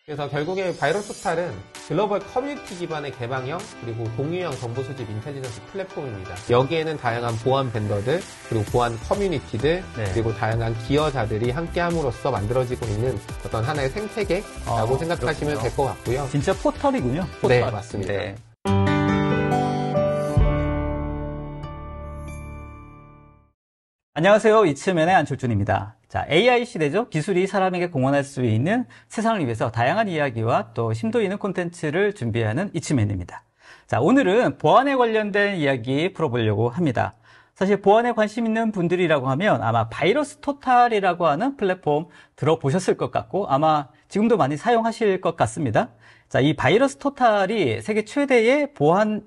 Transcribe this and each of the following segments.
그래서 결국에 바이러스토탈은 글로벌 커뮤니티 기반의 개방형 그리고 공유형 정보 수집 인텔리전스 플랫폼입니다. 여기에는 다양한 보안 벤더들 그리고 보안 커뮤니티들 그리고 다양한 기여자들이 함께함으로써 만들어지고 있는 어떤 하나의 생태계라고 생각하시면 될 것 같고요. 진짜 포털이군요. 포털. 네, 맞습니다. 네. 안녕하세요. 이츠맨의 안철준입니다. 자, AI 시대죠. 기술이 사람에게 공헌할 수 있는 세상을 위해서 다양한 이야기와 또 심도 있는 콘텐츠를 준비하는 이츠맨입니다. 자, 오늘은 보안에 관련된 이야기 풀어보려고 합니다. 사실 보안에 관심 있는 분들이라고 하면 아마 바이러스토탈이라고 하는 플랫폼 들어보셨을 것 같고 아마 지금도 많이 사용하실 것 같습니다. 자, 이 바이러스토탈이 세계 최대의 보안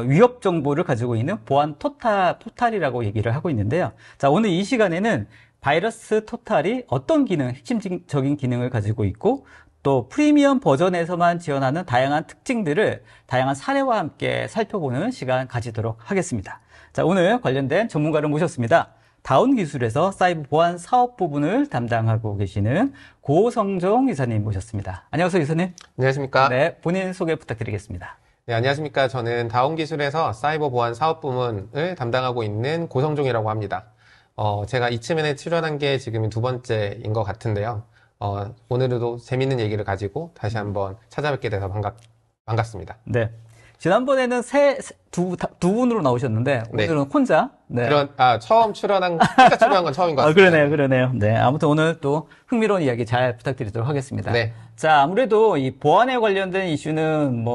위협 정보를 가지고 있는 보안 포탈이라고 얘기를 하고 있는데요. 자, 오늘 이 시간에는 바이러스토탈이 어떤 핵심적인 기능을 가지고 있고 또 프리미엄 버전에서만 지원하는 다양한 특징들을 다양한 사례와 함께 살펴보는 시간 가지도록 하겠습니다. 자, 오늘 관련된 전문가를 모셨습니다. 다운기술에서 사이버 보안 사업 부분을 담당하고 계시는 고성종 이사님 모셨습니다. 안녕하세요, 이사님. 안녕하십니까? 네, 본인 소개 부탁드리겠습니다. 네, 안녕하십니까. 저는 다운기술에서 사이버 보안 사업 부문을 담당하고 있는 고성종이라고 합니다. 제가 이츠맨에 출연한 게 지금 두 번째인 것 같은데요. 오늘도 재밌는 얘기를 가지고 다시 한번 찾아뵙게 돼서 반갑습니다. 네. 지난번에는 두 분으로 나오셨는데, 오늘은 혼자. 네. 혼자 출연한 건 처음인 것 같습니다. 그러네요. 네. 아무튼 오늘 또 흥미로운 이야기 잘 부탁드리도록 하겠습니다. 네. 자, 아무래도 이 보안에 관련된 이슈는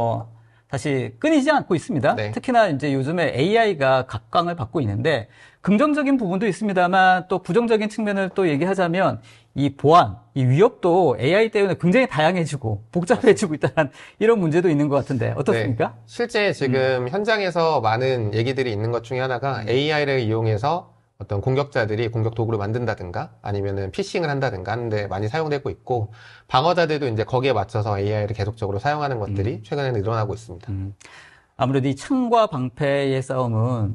사실 끊이지 않고 있습니다. 네. 특히나 이제 요즘에 AI가 각광을 받고 있는데 긍정적인 부분도 있습니다만 또 부정적인 측면을 또 얘기하자면 이 보안, 이 위협도 AI 때문에 굉장히 다양해지고 복잡해지고 있다는 이런 문제도 있는 것 같은데 어떻습니까? 네. 실제 지금 현장에서 많은 얘기들이 있는 것 중에 하나가 AI를 이용해서 어떤 공격자들이 공격 도구를 만든다든가 아니면은 피싱을 한다든가 하는데 많이 사용되고 있고 방어자들도 이제 거기에 맞춰서 AI를 계속적으로 사용하는 것들이 최근에는 늘어나고 있습니다. 아무래도 이 창과 방패의 싸움은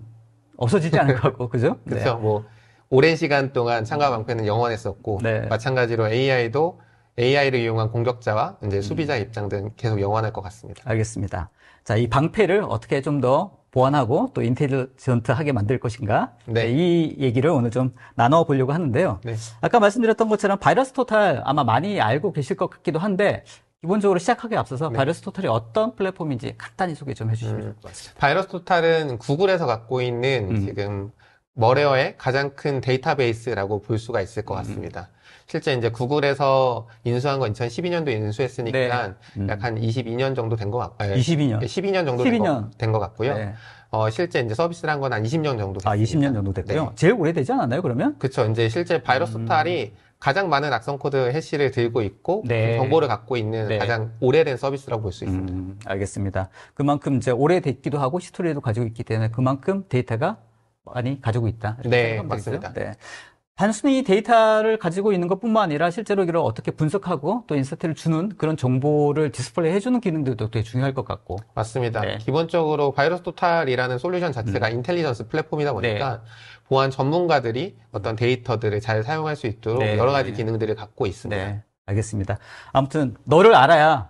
없어지지 않을 것 같고, 그죠? 그렇죠. 네. 오랜 시간 동안 창과 방패는 영원했었고 네. 마찬가지로 AI도 AI를 이용한 공격자와 이제 수비자 입장들은 계속 영원할 것 같습니다. 알겠습니다. 자, 이 방패를 어떻게 좀 더 보완하고 또 인텔리전트하게 만들 것인가? 네. 이 얘기를 오늘 좀 나눠보려고 하는데요. 네. 아까 말씀드렸던 것처럼 바이러스토탈 아마 많이 알고 계실 것 같기도 한데 기본적으로 시작하기 앞서서 바이러스토탈이 어떤 플랫폼인지 간단히 소개 좀 해주시면 좋을 것 같습니다. 바이러스토탈은 구글에서 갖고 있는 지금 머레어의 가장 큰 데이터베이스라고 볼 수가 있을 것 같습니다. 실제 이제 구글에서 인수한 건 2012년도에 인수했으니까 약 한 22년 정도 된 것 같고요. 12년 정도 된 것 같고요. 네. 실제 이제 서비스를 한 건 한 20년 정도 됐습니다. 20년 정도 됐고요. 네. 제일 오래되지 않았나요, 그러면? 그렇죠. 이제 실제 바이러스토탈이 가장 많은 악성 코드 해시를 들고 있고 정보를 갖고 있는 가장 오래된 서비스라고 볼 수 있습니다. 알겠습니다. 그만큼 이제 오래됐기도 하고 히스토리도 가지고 있기 때문에 그만큼 데이터가 많이 가지고 있다. 네, 맞습니다. 네. 단순히 데이터를 가지고 있는 것뿐만 아니라 실제로 이걸 어떻게 분석하고 또 인사이트를 주는 그런 정보를 디스플레이 해주는 기능들도 되게 중요할 것 같고. 맞습니다. 네. 기본적으로 바이러스토탈이라는 솔루션 자체가 인텔리전스 플랫폼이다 보니까 보안 전문가들이 어떤 데이터들을 잘 사용할 수 있도록 여러 가지 기능들을 갖고 있습니다. 네, 알겠습니다. 아무튼 너를 알아야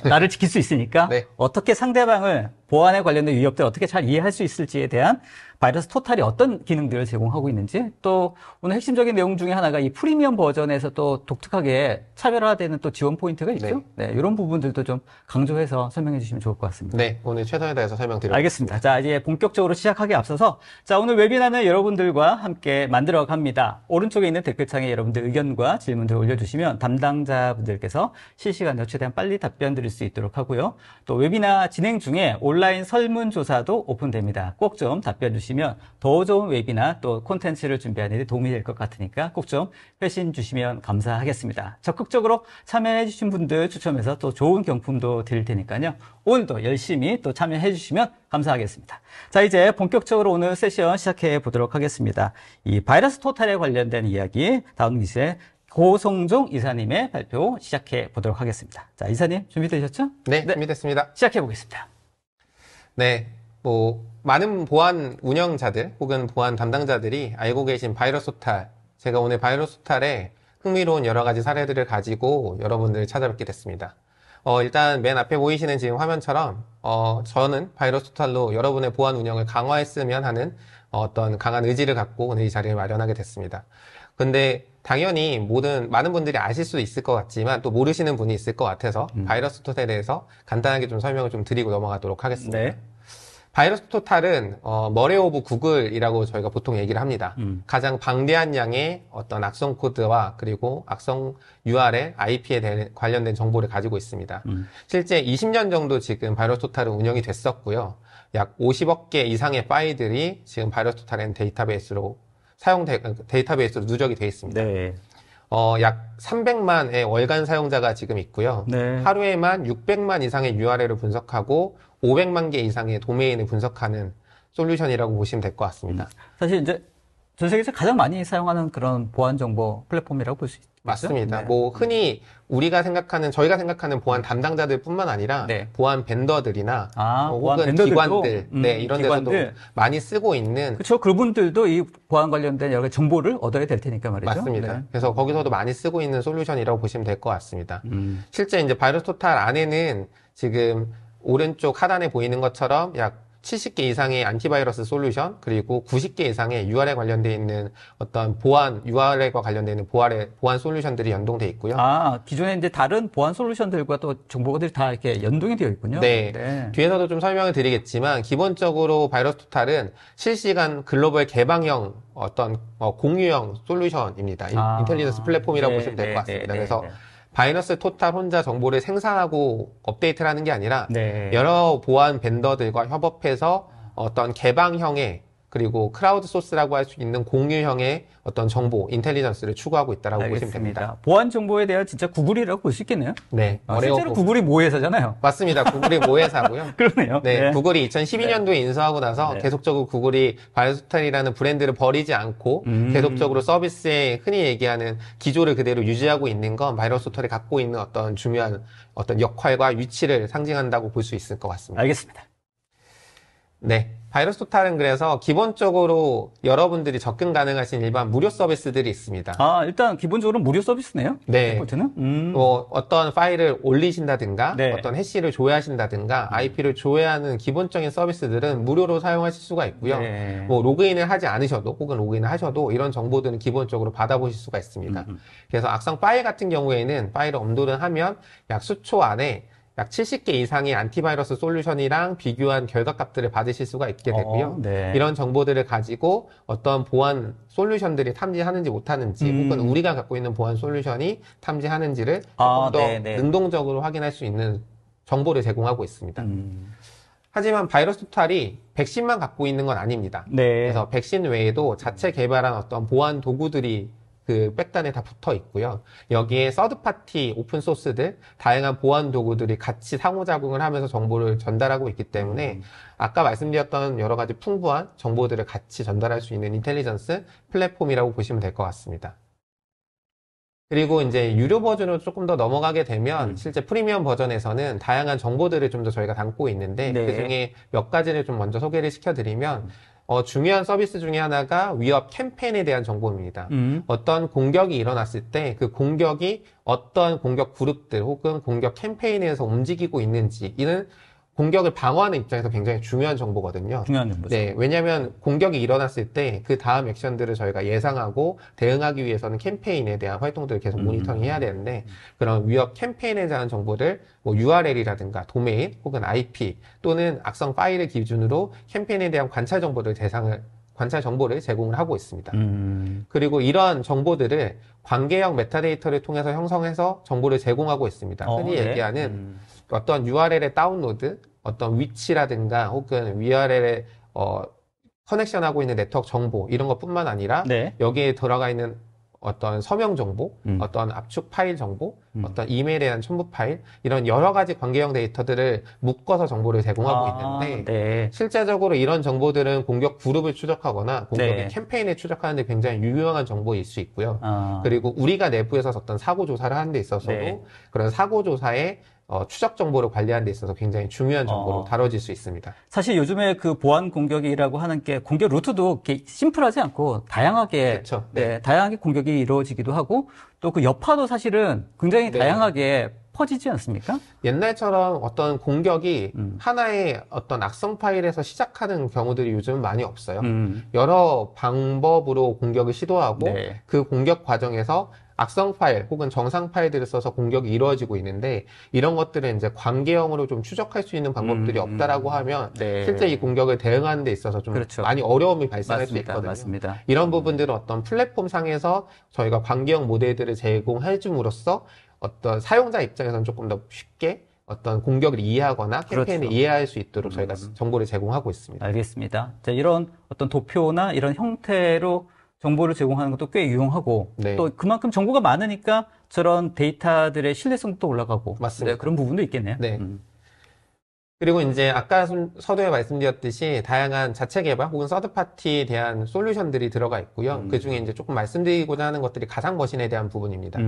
나를 지킬 수 있으니까 어떻게 상대방을 보안에 관련된 위협들을 어떻게 잘 이해할 수 있을지에 대한 바이러스토탈이 어떤 기능들을 제공하고 있는지 또 오늘 핵심적인 내용 중에 하나가 이 프리미엄 버전에서 또 독특하게 차별화되는 또 지원 포인트가 있죠. 네, 이런 부분들도 좀 강조해서 설명해 주시면 좋을 것 같습니다. 네, 오늘 최선을 다해서 설명드리겠습니다. 알겠습니다. 자, 이제 본격적으로 시작하기 앞서서 자, 오늘 웨비나는 여러분들과 함께 만들어 갑니다. 오른쪽에 있는 댓글창에 여러분들 의견과 질문들 올려주시면 담당자분들께서 실시간으로 최대한 빨리 답변 드릴 수 있도록 하고요. 또 웨비나 진행 중에 온라인 설문조사도 오픈됩니다. 꼭 좀 답변 주시면 더 좋은 웨비나 또 콘텐츠를 준비하는 데 도움이 될 것 같으니까 꼭 좀 회신 주시면 감사하겠습니다. 적극적으로 참여해 주신 분들 추첨해서 또 좋은 경품도 드릴 테니까요. 오늘도 열심히 또 참여해 주시면 감사하겠습니다. 자, 이제 본격적으로 오늘 세션 시작해 보도록 하겠습니다. 이 바이러스토탈에 관련된 이야기 다운기술의 고성종 이사님의 발표 시작해 보도록 하겠습니다. 자, 이사님 준비되셨죠? 네, 준비됐습니다. 시작해 보겠습니다. 네, 많은 보안 운영자들 혹은 보안 담당자들이 알고 계신 바이러스토탈, 제가 오늘 바이러스토탈의 흥미로운 여러 가지 사례들을 가지고 여러분들을 찾아뵙게 됐습니다. 일단 맨 앞에 보이시는 지금 화면처럼 저는 바이러스 토탈로 여러분의 보안 운영을 강화했으면 하는 어떤 강한 의지를 갖고 오늘 이 자리를 마련하게 됐습니다. 근데 당연히 많은 분들이 아실 수도 있을 것 같지만 또 모르시는 분이 있을 것 같아서 바이러스 토탈에 대해서 간단하게 좀 설명을 좀 드리고 넘어가도록 하겠습니다. 네. 바이러스 토탈은 머레 오브 구글이라고 저희가 보통 얘기를 합니다. 가장 방대한 양의 어떤 악성 코드와 그리고 악성 URL, IP에 관련된 정보를 가지고 있습니다. 실제 20년 정도 지금 바이러스 토탈은 운영이 됐었고요. 약 50억 개 이상의 파일들이 지금 바이러스 토탈엔 데이터베이스로 누적이 되어 있습니다. 네. 약 300만의 월간 사용자가 지금 있고요. 네. 하루에만 600만 이상의 URL을 분석하고 500만 개 이상의 도메인을 분석하는 솔루션이라고 보시면 될 것 같습니다. 사실 이제 전 세계에서 가장 많이 사용하는 그런 보안 정보 플랫폼이라고 볼 수 있죠. 맞습니다. 네. 흔히 저희가 생각하는 보안 담당자들 뿐만 아니라 네. 보안 벤더들이나 보안 혹은 벤더들도, 기관들, 이런 기관들. 데서도 많이 쓰고 있는. 그렇죠. 그분들도 이 보안 관련된 여러 가지 정보를 얻어야 될 테니까 말이죠. 맞습니다. 네. 그래서 거기서도 많이 쓰고 있는 솔루션이라고 보시면 될 것 같습니다. 실제 이제 바이러스 토탈 안에는 지금 오른쪽 하단에 보이는 것처럼 약 70개 이상의 안티바이러스 솔루션, 그리고 90개 이상의 URL에 관련되어 있는 어떤 URL과 관련되어 있는 보안 솔루션들이 연동되어 있고요. 기존에 이제 다른 보안 솔루션들과 또 정보들이 다 이렇게 연동이 되어 있군요. 네. 네. 뒤에서도 좀 설명을 드리겠지만, 기본적으로 바이러스 토탈은 실시간 글로벌 개방형 어떤 공유형 솔루션입니다. 인텔리전스 플랫폼이라고 보시면 될 것 같습니다. 그래서 바이러스 토탈 혼자 정보를 생산하고 업데이트를 하는 게 아니라 여러 보안 벤더들과 협업해서 어떤 개방형의 그리고 크라우드 소스라고 할 수 있는 공유형의 어떤 정보, 인텔리전스를 추구하고 있다고 보시면 됩니다. 보안 정보에 대한 진짜 구글이라고 볼 수 있겠네요. 네. 실제로 구글이 모회사잖아요. 맞습니다. 구글이 모회사고요. 그러네요. 네. 구글이 2012년도에 인수하고 나서 계속적으로 구글이 바이러스 토탈이라는 브랜드를 버리지 않고 계속적으로 서비스에 흔히 얘기하는 기조를 그대로 유지하고 있는 건 바이러스 토탈이 갖고 있는 어떤 중요한 어떤 역할과 위치를 상징한다고 볼 수 있을 것 같습니다. 알겠습니다. 네. 바이러스 토탈은 그래서 기본적으로 여러분들이 접근 가능하신 일반 무료 서비스들이 있습니다. 일단 기본적으로 무료 서비스네요. 네. 디폴트는? 어떤 파일을 올리신다든가, 네. 어떤 해시를 조회하신다든가, IP를 조회하는 기본적인 서비스들은 무료로 사용하실 수가 있고요. 네. 로그인을 하지 않으셔도, 혹은 로그인을 하셔도 이런 정보들은 기본적으로 받아보실 수가 있습니다. 그래서 악성 파일 같은 경우에는 파일을 업로드를 하면 약 수초 안에 약 70개 이상의 안티바이러스 솔루션이랑 비교한 결과값들을 받으실 수가 있게 되고요. 네. 이런 정보들을 가지고 어떤 보안 솔루션들이 탐지하는지 못하는지 혹은 우리가 갖고 있는 보안 솔루션이 탐지하는지를 조금 더 능동적으로 확인할 수 있는 정보를 제공하고 있습니다. 하지만 바이러스 토탈이 백신만 갖고 있는 건 아닙니다. 그래서 백신 외에도 자체 개발한 어떤 보안 도구들이 그 백단에 다 붙어 있고요. 여기에 서드파티 오픈소스들, 다양한 보안 도구들이 같이 상호작용을 하면서 정보를 전달하고 있기 때문에 아까 말씀드렸던 여러 가지 풍부한 정보들을 같이 전달할 수 있는 인텔리전스 플랫폼이라고 보시면 될 것 같습니다. 그리고 이제 유료 버전으로 조금 더 넘어가게 되면 실제 프리미엄 버전에서는 다양한 정보들을 좀 더 저희가 담고 있는데 그 중에 몇 가지를 좀 먼저 소개를 시켜드리면 중요한 서비스 중에 하나가 위협 캠페인에 대한 정보입니다. 어떤 공격이 일어났을 때 그 공격이 어떤 공격 그룹들 혹은 공격 캠페인에서 움직이고 있는지 이는 공격을 방어하는 입장에서 굉장히 중요한 정보거든요. 중요한 정보죠. 네, 왜냐하면 공격이 일어났을 때 그 다음 액션들을 저희가 예상하고 대응하기 위해서는 캠페인에 대한 활동들을 계속 모니터링 해야 되는데 그런 위협 캠페인에 대한 정보를 URL이라든가 도메인 혹은 IP 또는 악성 파일을 기준으로 캠페인에 대한 관찰 정보를 제공을 하고 있습니다. 그리고 이러한 정보들을 관계형 메타데이터를 통해서 형성해서 정보를 제공하고 있습니다. 흔히 얘기하는 어떤 URL의 다운로드, 어떤 위치라든가 혹은 URL에 커넥션하고 있는 네트워크 정보 이런 것뿐만 아니라 여기에 들어가 있는 어떤 서명 정보, 어떤 압축 파일 정보, 어떤 이메일에 대한 첨부 파일 이런 여러 가지 관계형 데이터들을 묶어서 정보를 제공하고 있는데 실제적으로 이런 정보들은 공격 그룹을 추적하거나 공격의 캠페인을 추적하는 데 굉장히 유용한 정보일 수 있고요. 그리고 우리가 내부에서 어떤 사고 조사를 하는 데 있어서도 그런 사고 조사에 추적 정보를 관리하는 데 있어서 굉장히 중요한 정보로 다뤄질 수 있습니다. 사실 요즘에 그 보안 공격이라고 하는 게 공격 루트도 심플하지 않고 다양하게 그렇죠. 다양하게 공격이 이루어지기도 하고 또 그 여파도 사실은 굉장히 네. 다양하게 퍼지지 않습니까? 옛날처럼 어떤 공격이 하나의 어떤 악성 파일에서 시작하는 경우들이 요즘 많이 없어요. 여러 방법으로 공격을 시도하고 네. 그 공격 과정에서 악성 파일 혹은 정상 파일들을 써서 공격이 이루어지고 있는데 이런 것들은 이제 관계형으로 좀 추적할 수 있는 방법들이 없다라고 하면 네. 실제 이 공격을 대응하는 데 있어서 좀 그렇죠. 많이 어려움이 발생할 수 맞습니다. 있거든요. 맞습니다. 이런 부분들은 어떤 플랫폼 상에서 저희가 관계형 모델들을 제공해 줌으로써 어떤 사용자 입장에서는 조금 더 쉽게 어떤 공격을 이해하거나 캠페인을 그렇죠. 이해할 수 있도록 저희가 정보를 제공하고 있습니다. 알겠습니다. 자, 이런 어떤 도표나 이런 형태로 정보를 제공하는 것도 꽤 유용하고 네. 또 그만큼 정보가 많으니까 저런 데이터들의 신뢰성도 올라가고 맞습니다. 네, 그런 부분도 있겠네요. 네. 그리고 이제 아까 서두에 말씀드렸듯이 다양한 자체 개발 혹은 서드 파티에 대한 솔루션들이 들어가 있고요. 그 중에 이제 조금 말씀드리고자 하는 것들이 가상 머신에 대한 부분입니다.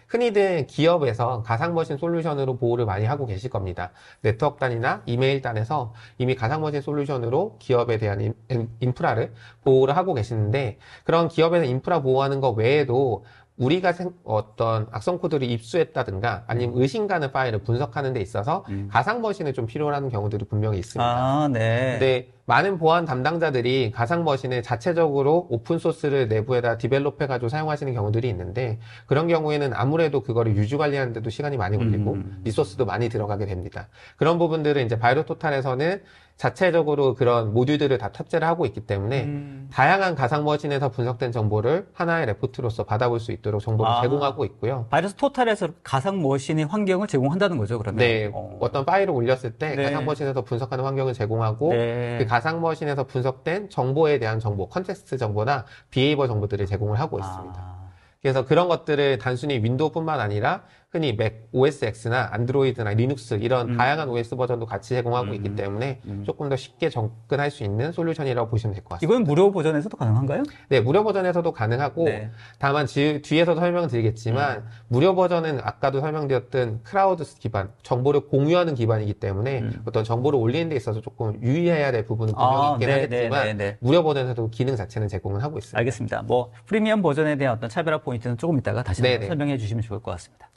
흔히들 기업에서 가상 머신 솔루션으로 보호를 많이 하고 계실 겁니다. 네트워크 단이나 이메일 단에서 이미 가상 머신 솔루션으로 기업에 대한 인프라를 보호를 하고 계시는데 그런 기업에는 인프라 보호하는 것 외에도 우리가 어떤 악성 코드를 입수했다든가 아니면 의심 가는 파일을 분석하는 데 있어서 가상 머신을 좀 필요로 하는 경우들이 분명히 있습니다. 아, 네. 근데 많은 보안 담당자들이 가상 머신을 자체적으로 오픈 소스를 내부에다 디벨롭 해가지고 사용하시는 경우들이 있는데 그런 경우에는 아무래도 그거를 유지 관리하는 데도 시간이 많이 걸리고 리소스도 많이 들어가게 됩니다. 그런 부분들은 이제 바이로토탈에서는 자체적으로 그런 모듈들을 다 탑재를 하고 있기 때문에 다양한 가상 머신에서 분석된 정보를 하나의 레포트로서 받아볼 수 있도록 정보를 제공하고 있고요. 바이러스 토탈에서 가상 머신의 환경을 제공한다는 거죠, 그러면? 네, 어떤 파일을 올렸을 때 네. 가상 머신에서 분석하는 환경을 제공하고 네. 그 가상 머신에서 분석된 정보에 대한 정보, 컨텍스트 정보나 비헤이버 정보들을 제공을 하고 있습니다. 그래서 그런 것들을 단순히 윈도우뿐만 아니라 흔히 맥 OS X나 안드로이드나 리눅스 이런 다양한 OS 버전도 같이 제공하고 있기 때문에 조금 더 쉽게 접근할 수 있는 솔루션이라고 보시면 될 것 같습니다. 이건 무료 버전에서도 가능한가요? 네, 무료 버전에서도 가능하고 네. 다만 뒤에서도 설명드리겠지만 무료 버전은 아까도 설명드렸던 클라우드 기반, 정보를 공유하는 기반이기 때문에 어떤 정보를 올리는 데 있어서 조금 유의해야 될 부분은 분명히 있긴 하겠지만 무료 버전에서도 기능 자체는 제공을 하고 있습니다. 알겠습니다. 뭐 프리미엄 버전에 대한 어떤 차별화 포인트는 조금 이따가 다시 한번 설명해 주시면 좋을 것 같습니다.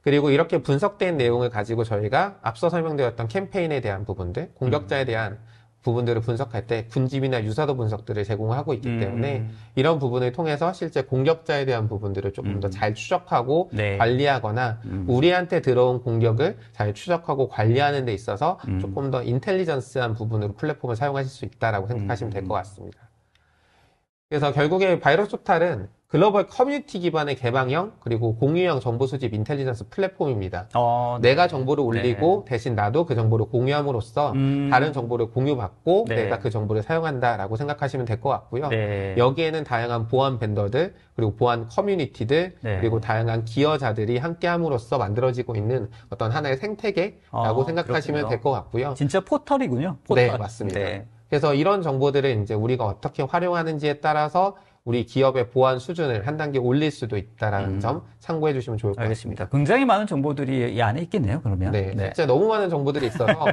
그리고 이렇게 분석된 내용을 가지고 저희가 앞서 설명드렸던 캠페인에 대한 부분들, 공격자에 대한 부분들을 분석할 때 군집이나 유사도 분석들을 제공하고 있기 때문에 이런 부분을 통해서 실제 공격자에 대한 부분들을 조금 더 잘 추적하고 관리하거나 우리한테 들어온 공격을 잘 추적하고 관리하는 데 있어서 조금 더 인텔리전스한 부분으로 플랫폼을 사용하실 수 있다라고 생각하시면 될 것 같습니다. 그래서 결국에 바이러스 토탈은 글로벌 커뮤니티 기반의 개방형 그리고 공유형 정보 수집 인텔리전스 플랫폼입니다. 내가 정보를 올리고 대신 나도 그 정보를 공유함으로써 다른 정보를 공유받고 내가 그 정보를 사용한다라고 생각하시면 될 것 같고요. 여기에는 다양한 보안 벤더들 그리고 보안 커뮤니티들 그리고 다양한 기여자들이 함께함으로써 만들어지고 있는 어떤 하나의 생태계라고 생각하시면 될 것 같고요. 진짜 포털이군요. 포털. 네, 맞습니다. 그래서 이런 정보들을 이제 우리가 어떻게 활용하는지에 따라서 우리 기업의 보안 수준을 한 단계 올릴 수도 있다라는 점 참고해 주시면 좋을 것 같습니다. 굉장히 많은 정보들이 이 안에 있겠네요, 그러면. 네, 진짜 너무 많은 정보들이 있어서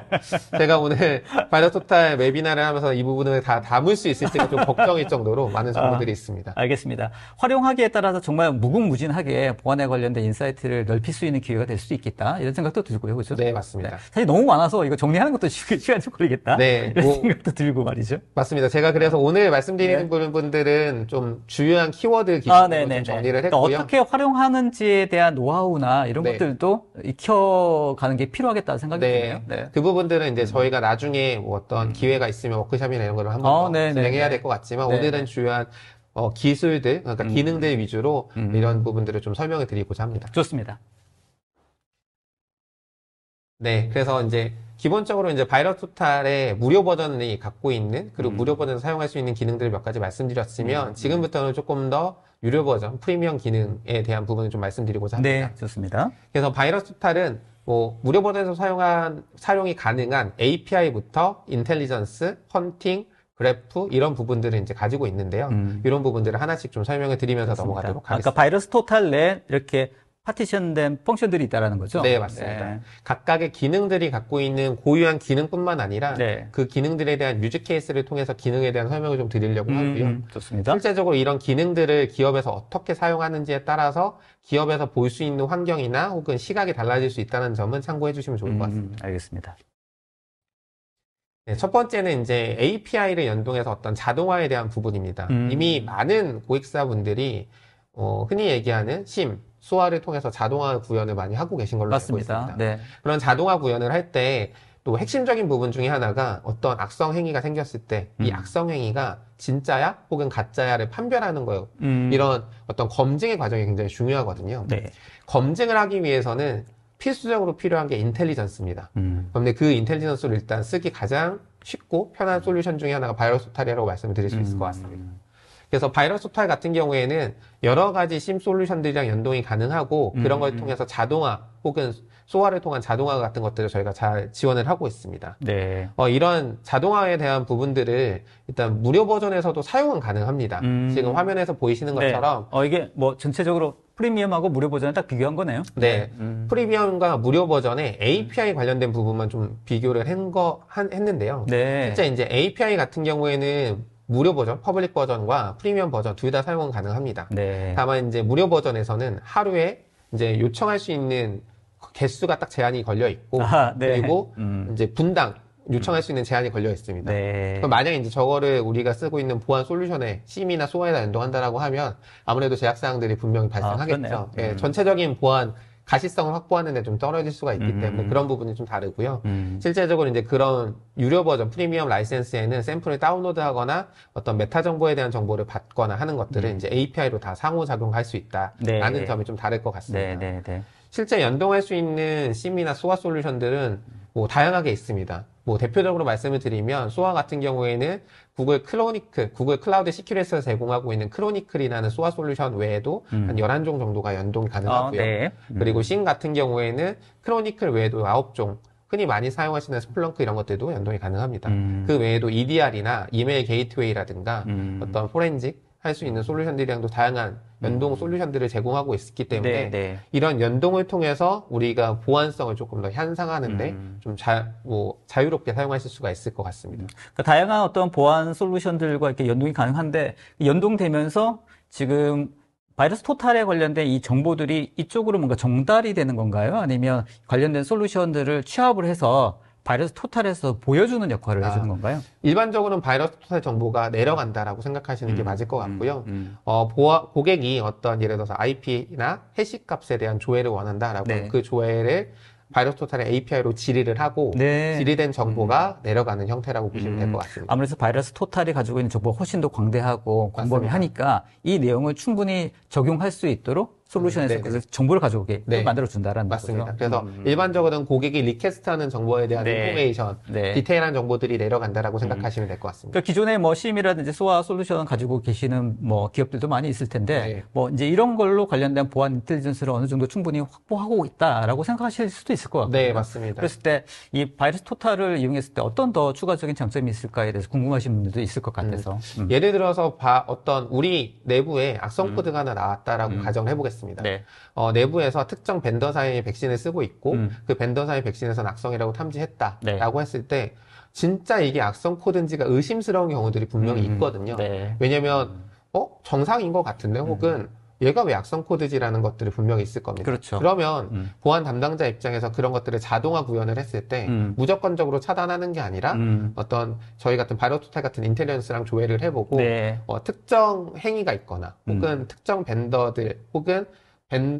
제가 오늘 바이러스 토탈 웨비나를 하면서 이 부분을 다 담을 수 있을지가 좀 걱정일 정도로 많은 정보들이 있습니다. 알겠습니다. 활용하기에 따라서 정말 무궁무진하게 보안에 관련된 인사이트를 넓힐 수 있는 기회가 될 수도 있겠다, 이런 생각도 들고요, 그렇죠? 네, 맞습니다. 사실 너무 많아서 이거 정리하는 것도 시간 좀 걸리겠다. 네, 이런 생각도 들고 말이죠. 맞습니다. 제가 그래서 오늘 말씀드리는 부분들은 좀 주요한 키워드 기준으로 좀 정리를 했고요. 그러니까 어떻게 활용하는지에 대한 노하우나 이런 것들도 익혀가는 게 필요하겠다는 생각이 드네요. 그 부분들은 이제 저희가 나중에 뭐 어떤 기회가 있으면 워크숍이나 이런 거를 한번 진행해야 될 것 같지만 오늘은 주요한 기술들, 그러니까 기능들 위주로 이런 부분들을 좀 설명을 드리고자 합니다. 좋습니다. 네, 그래서 이제 기본적으로 이제 바이러스 토탈의 무료 버전이 갖고 있는 그리고 무료 버전을 사용할 수 있는 기능들을 몇 가지 말씀드렸으면 지금부터는 조금 더 유료 버전, 프리미엄 기능에 대한 부분을 좀 말씀드리고자 합니다. 네, 좋습니다. 그래서 바이러스 토탈은 뭐 무료 버전에서 사용이 가능한 API부터 인텔리전스, 헌팅, 그래프 이런 부분들을 이제 가지고 있는데요. 이런 부분들을 하나씩 좀 설명을 드리면서 넘어가도록 하겠습니다. 아까 바이러스 토탈 내 이렇게 파티션된 펑션들이 있다라는 거죠? 네, 맞습니다. 네. 각각의 기능들이 갖고 있는 고유한 기능뿐만 아니라 네. 그 기능들에 대한 유즈 케이스를 통해서 기능에 대한 설명을 좀 드리려고 하고요. 좋습니다. 실제적으로 이런 기능들을 기업에서 어떻게 사용하는지에 따라서 기업에서 볼 수 있는 환경이나 혹은 시각이 달라질 수 있다는 점은 참고해 주시면 좋을 것 같습니다. 알겠습니다. 네, 첫 번째는 이제 API를 연동해서 어떤 자동화에 대한 부분입니다. 이미 많은 고객사분들이 흔히 얘기하는 심, 소화를 통해서 자동화 구현을 많이 하고 계신 걸로 알고 맞습니다. 있습니다. 네. 그런 자동화 구현을 할 때 또 핵심적인 부분 중에 하나가 어떤 악성 행위가 생겼을 때 이 악성 행위가 진짜야 혹은 가짜야를 판별하는 거예요. 이런 어떤 검증의 과정이 굉장히 중요하거든요. 네. 검증을 하기 위해서는 필수적으로 필요한 게 인텔리전스입니다. 그런데 그 인텔리전스를 일단 쓰기 가장 쉽고 편한 솔루션 중에 하나가 바이러스 토탈이라고 말씀을 드릴 수 있을 것 같습니다. 그래서 바이러스 토탈 같은 경우에는 여러 가지 심 솔루션들이랑 연동이 가능하고 그런 걸 통해서 자동화 혹은 소화를 통한 자동화 같은 것들을 저희가 잘 지원을 하고 있습니다. 네. 이런 자동화에 대한 부분들을 일단 무료 버전에서도 사용은 가능합니다. 지금 화면에서 보이시는 것처럼 이게 뭐 전체적으로 프리미엄하고 무료 버전을 딱 비교한 거네요. 네. 프리미엄과 무료 버전에 API 관련된 부분만 좀 비교를 했는데요. 네. 실제 이제 API 같은 경우에는 무료 버전, 퍼블릭 버전과 프리미엄 버전 둘 다 사용은 가능합니다. 네. 다만 이제 무료 버전에서는 하루에 이제 요청할 수 있는 개수가 딱 제한이 걸려 있고 네. 그리고 이제 분당 요청할 수 있는 제한이 걸려 있습니다. 네. 그럼 만약에 이제 저거를 우리가 쓰고 있는 보안 솔루션에 심이나 소화에다 연동한다라고 하면 아무래도 제약사항들이 분명히 발생하겠죠. 예, 전체적인 보안 가시성을 확보하는 데 좀 떨어질 수가 있기 때문에 그런 부분이 좀 다르고요. 실제적으로 이제 그런 유료 버전, 프리미엄 라이센스에는 샘플을 다운로드하거나 어떤 메타 정보에 대한 정보를 받거나 하는 것들을 이제 API로 다 상호작용할 수 있다라는 점이 좀 다를 것 같습니다. 네. 실제 연동할 수 있는 심이나 소화 솔루션들은 뭐 다양하게 있습니다. 뭐 대표적으로 말씀을 드리면 소화 같은 경우에는 구글 클라우드 시큐리티에서 제공하고 있는 크로니클이라는 소화 솔루션 외에도 한 11종 정도가 연동이 가능하고요. 네. 그리고 심 같은 경우에는 크로니클 외에도 9종 흔히 많이 사용하시는 스플렁크 이런 것들도 연동이 가능합니다. 그 외에도 EDR이나 이메일 게이트웨이라든가 어떤 포렌식 할 수 있는 솔루션들이랑도 다양한 연동 솔루션들을 제공하고 있기 때문에 이런 연동을 통해서 우리가 보안성을 조금 더 향상하는데 좀 자유롭게 사용하실 수가 있을 것 같습니다. 그러니까 다양한 어떤 보안 솔루션들과 이렇게 연동이 가능한데 연동되면서 지금 바이러스 토탈에 관련된 이 정보들이 이쪽으로 뭔가 전달이 되는 건가요? 아니면 관련된 솔루션들을 취합을 해서 바이러스 토탈에서 보여주는 역할을 해주는 건가요? 일반적으로는 바이러스 토탈 정보가 내려간다라고 생각하시는 게 맞을 것 같고요. 고객이 어떤 예를 들어서 IP나 해시 값에 대한 조회를 원한다라고 하면 그 조회를 바이러스 토탈의 API로 질의를 하고 질의된 정보가 내려가는 형태라고 보시면 될 것 같습니다. 아무래도 바이러스 토탈이 가지고 있는 정보가 훨씬 더 광대하고 광범위하니까 이 내용을 충분히 적용할 수 있도록 솔루션에서 그 정보를 가져오게 만들어준다라는 거죠. 맞습니다. 그래서 일반적으로는 고객이 리퀘스트하는 정보에 대한 인포메이션, 디테일한 정보들이 내려간다라고 생각하시면 될 것 같습니다. 그러니까 기존에 뭐 심이라든지 소화 솔루션 가지고 계시는 뭐 기업들도 많이 있을 텐데 뭐 이제 이런 걸로 관련된 보안 인텔리전스를 어느 정도 충분히 확보하고 있다라고 생각하실 수도 있을 것 같고요. 네, 맞습니다. 그랬을 때 이 바이러스 토탈을 이용했을 때 어떤 더 추가적인 장점이 있을까에 대해서 궁금하신 분들도 있을 것 같아서. 예를 들어서 어떤 우리 내부에 악성 코드가 하나 나왔다라고 가정을 해보겠습니다. 내부에서 특정 벤더사의 백신을 쓰고 있고 그 벤더사의 백신에서는 악성이라고 탐지했다라고 했을 때 진짜 이게 악성 코드인지가 의심스러운 경우들이 분명히 있거든요. 왜냐면 정상인 것 같은데 혹은 얘가 왜 악성 코드지라는 것들이 분명히 있을 겁니다. 그렇죠. 그러면 보안 담당자 입장에서 그런 것들을 자동화 구현을 했을 때 무조건적으로 차단하는 게 아니라 어떤 저희 같은 바이러스 토탈 같은 인텔리전스랑 조회를 해보고 특정 행위가 있거나 혹은 특정 벤더들 혹은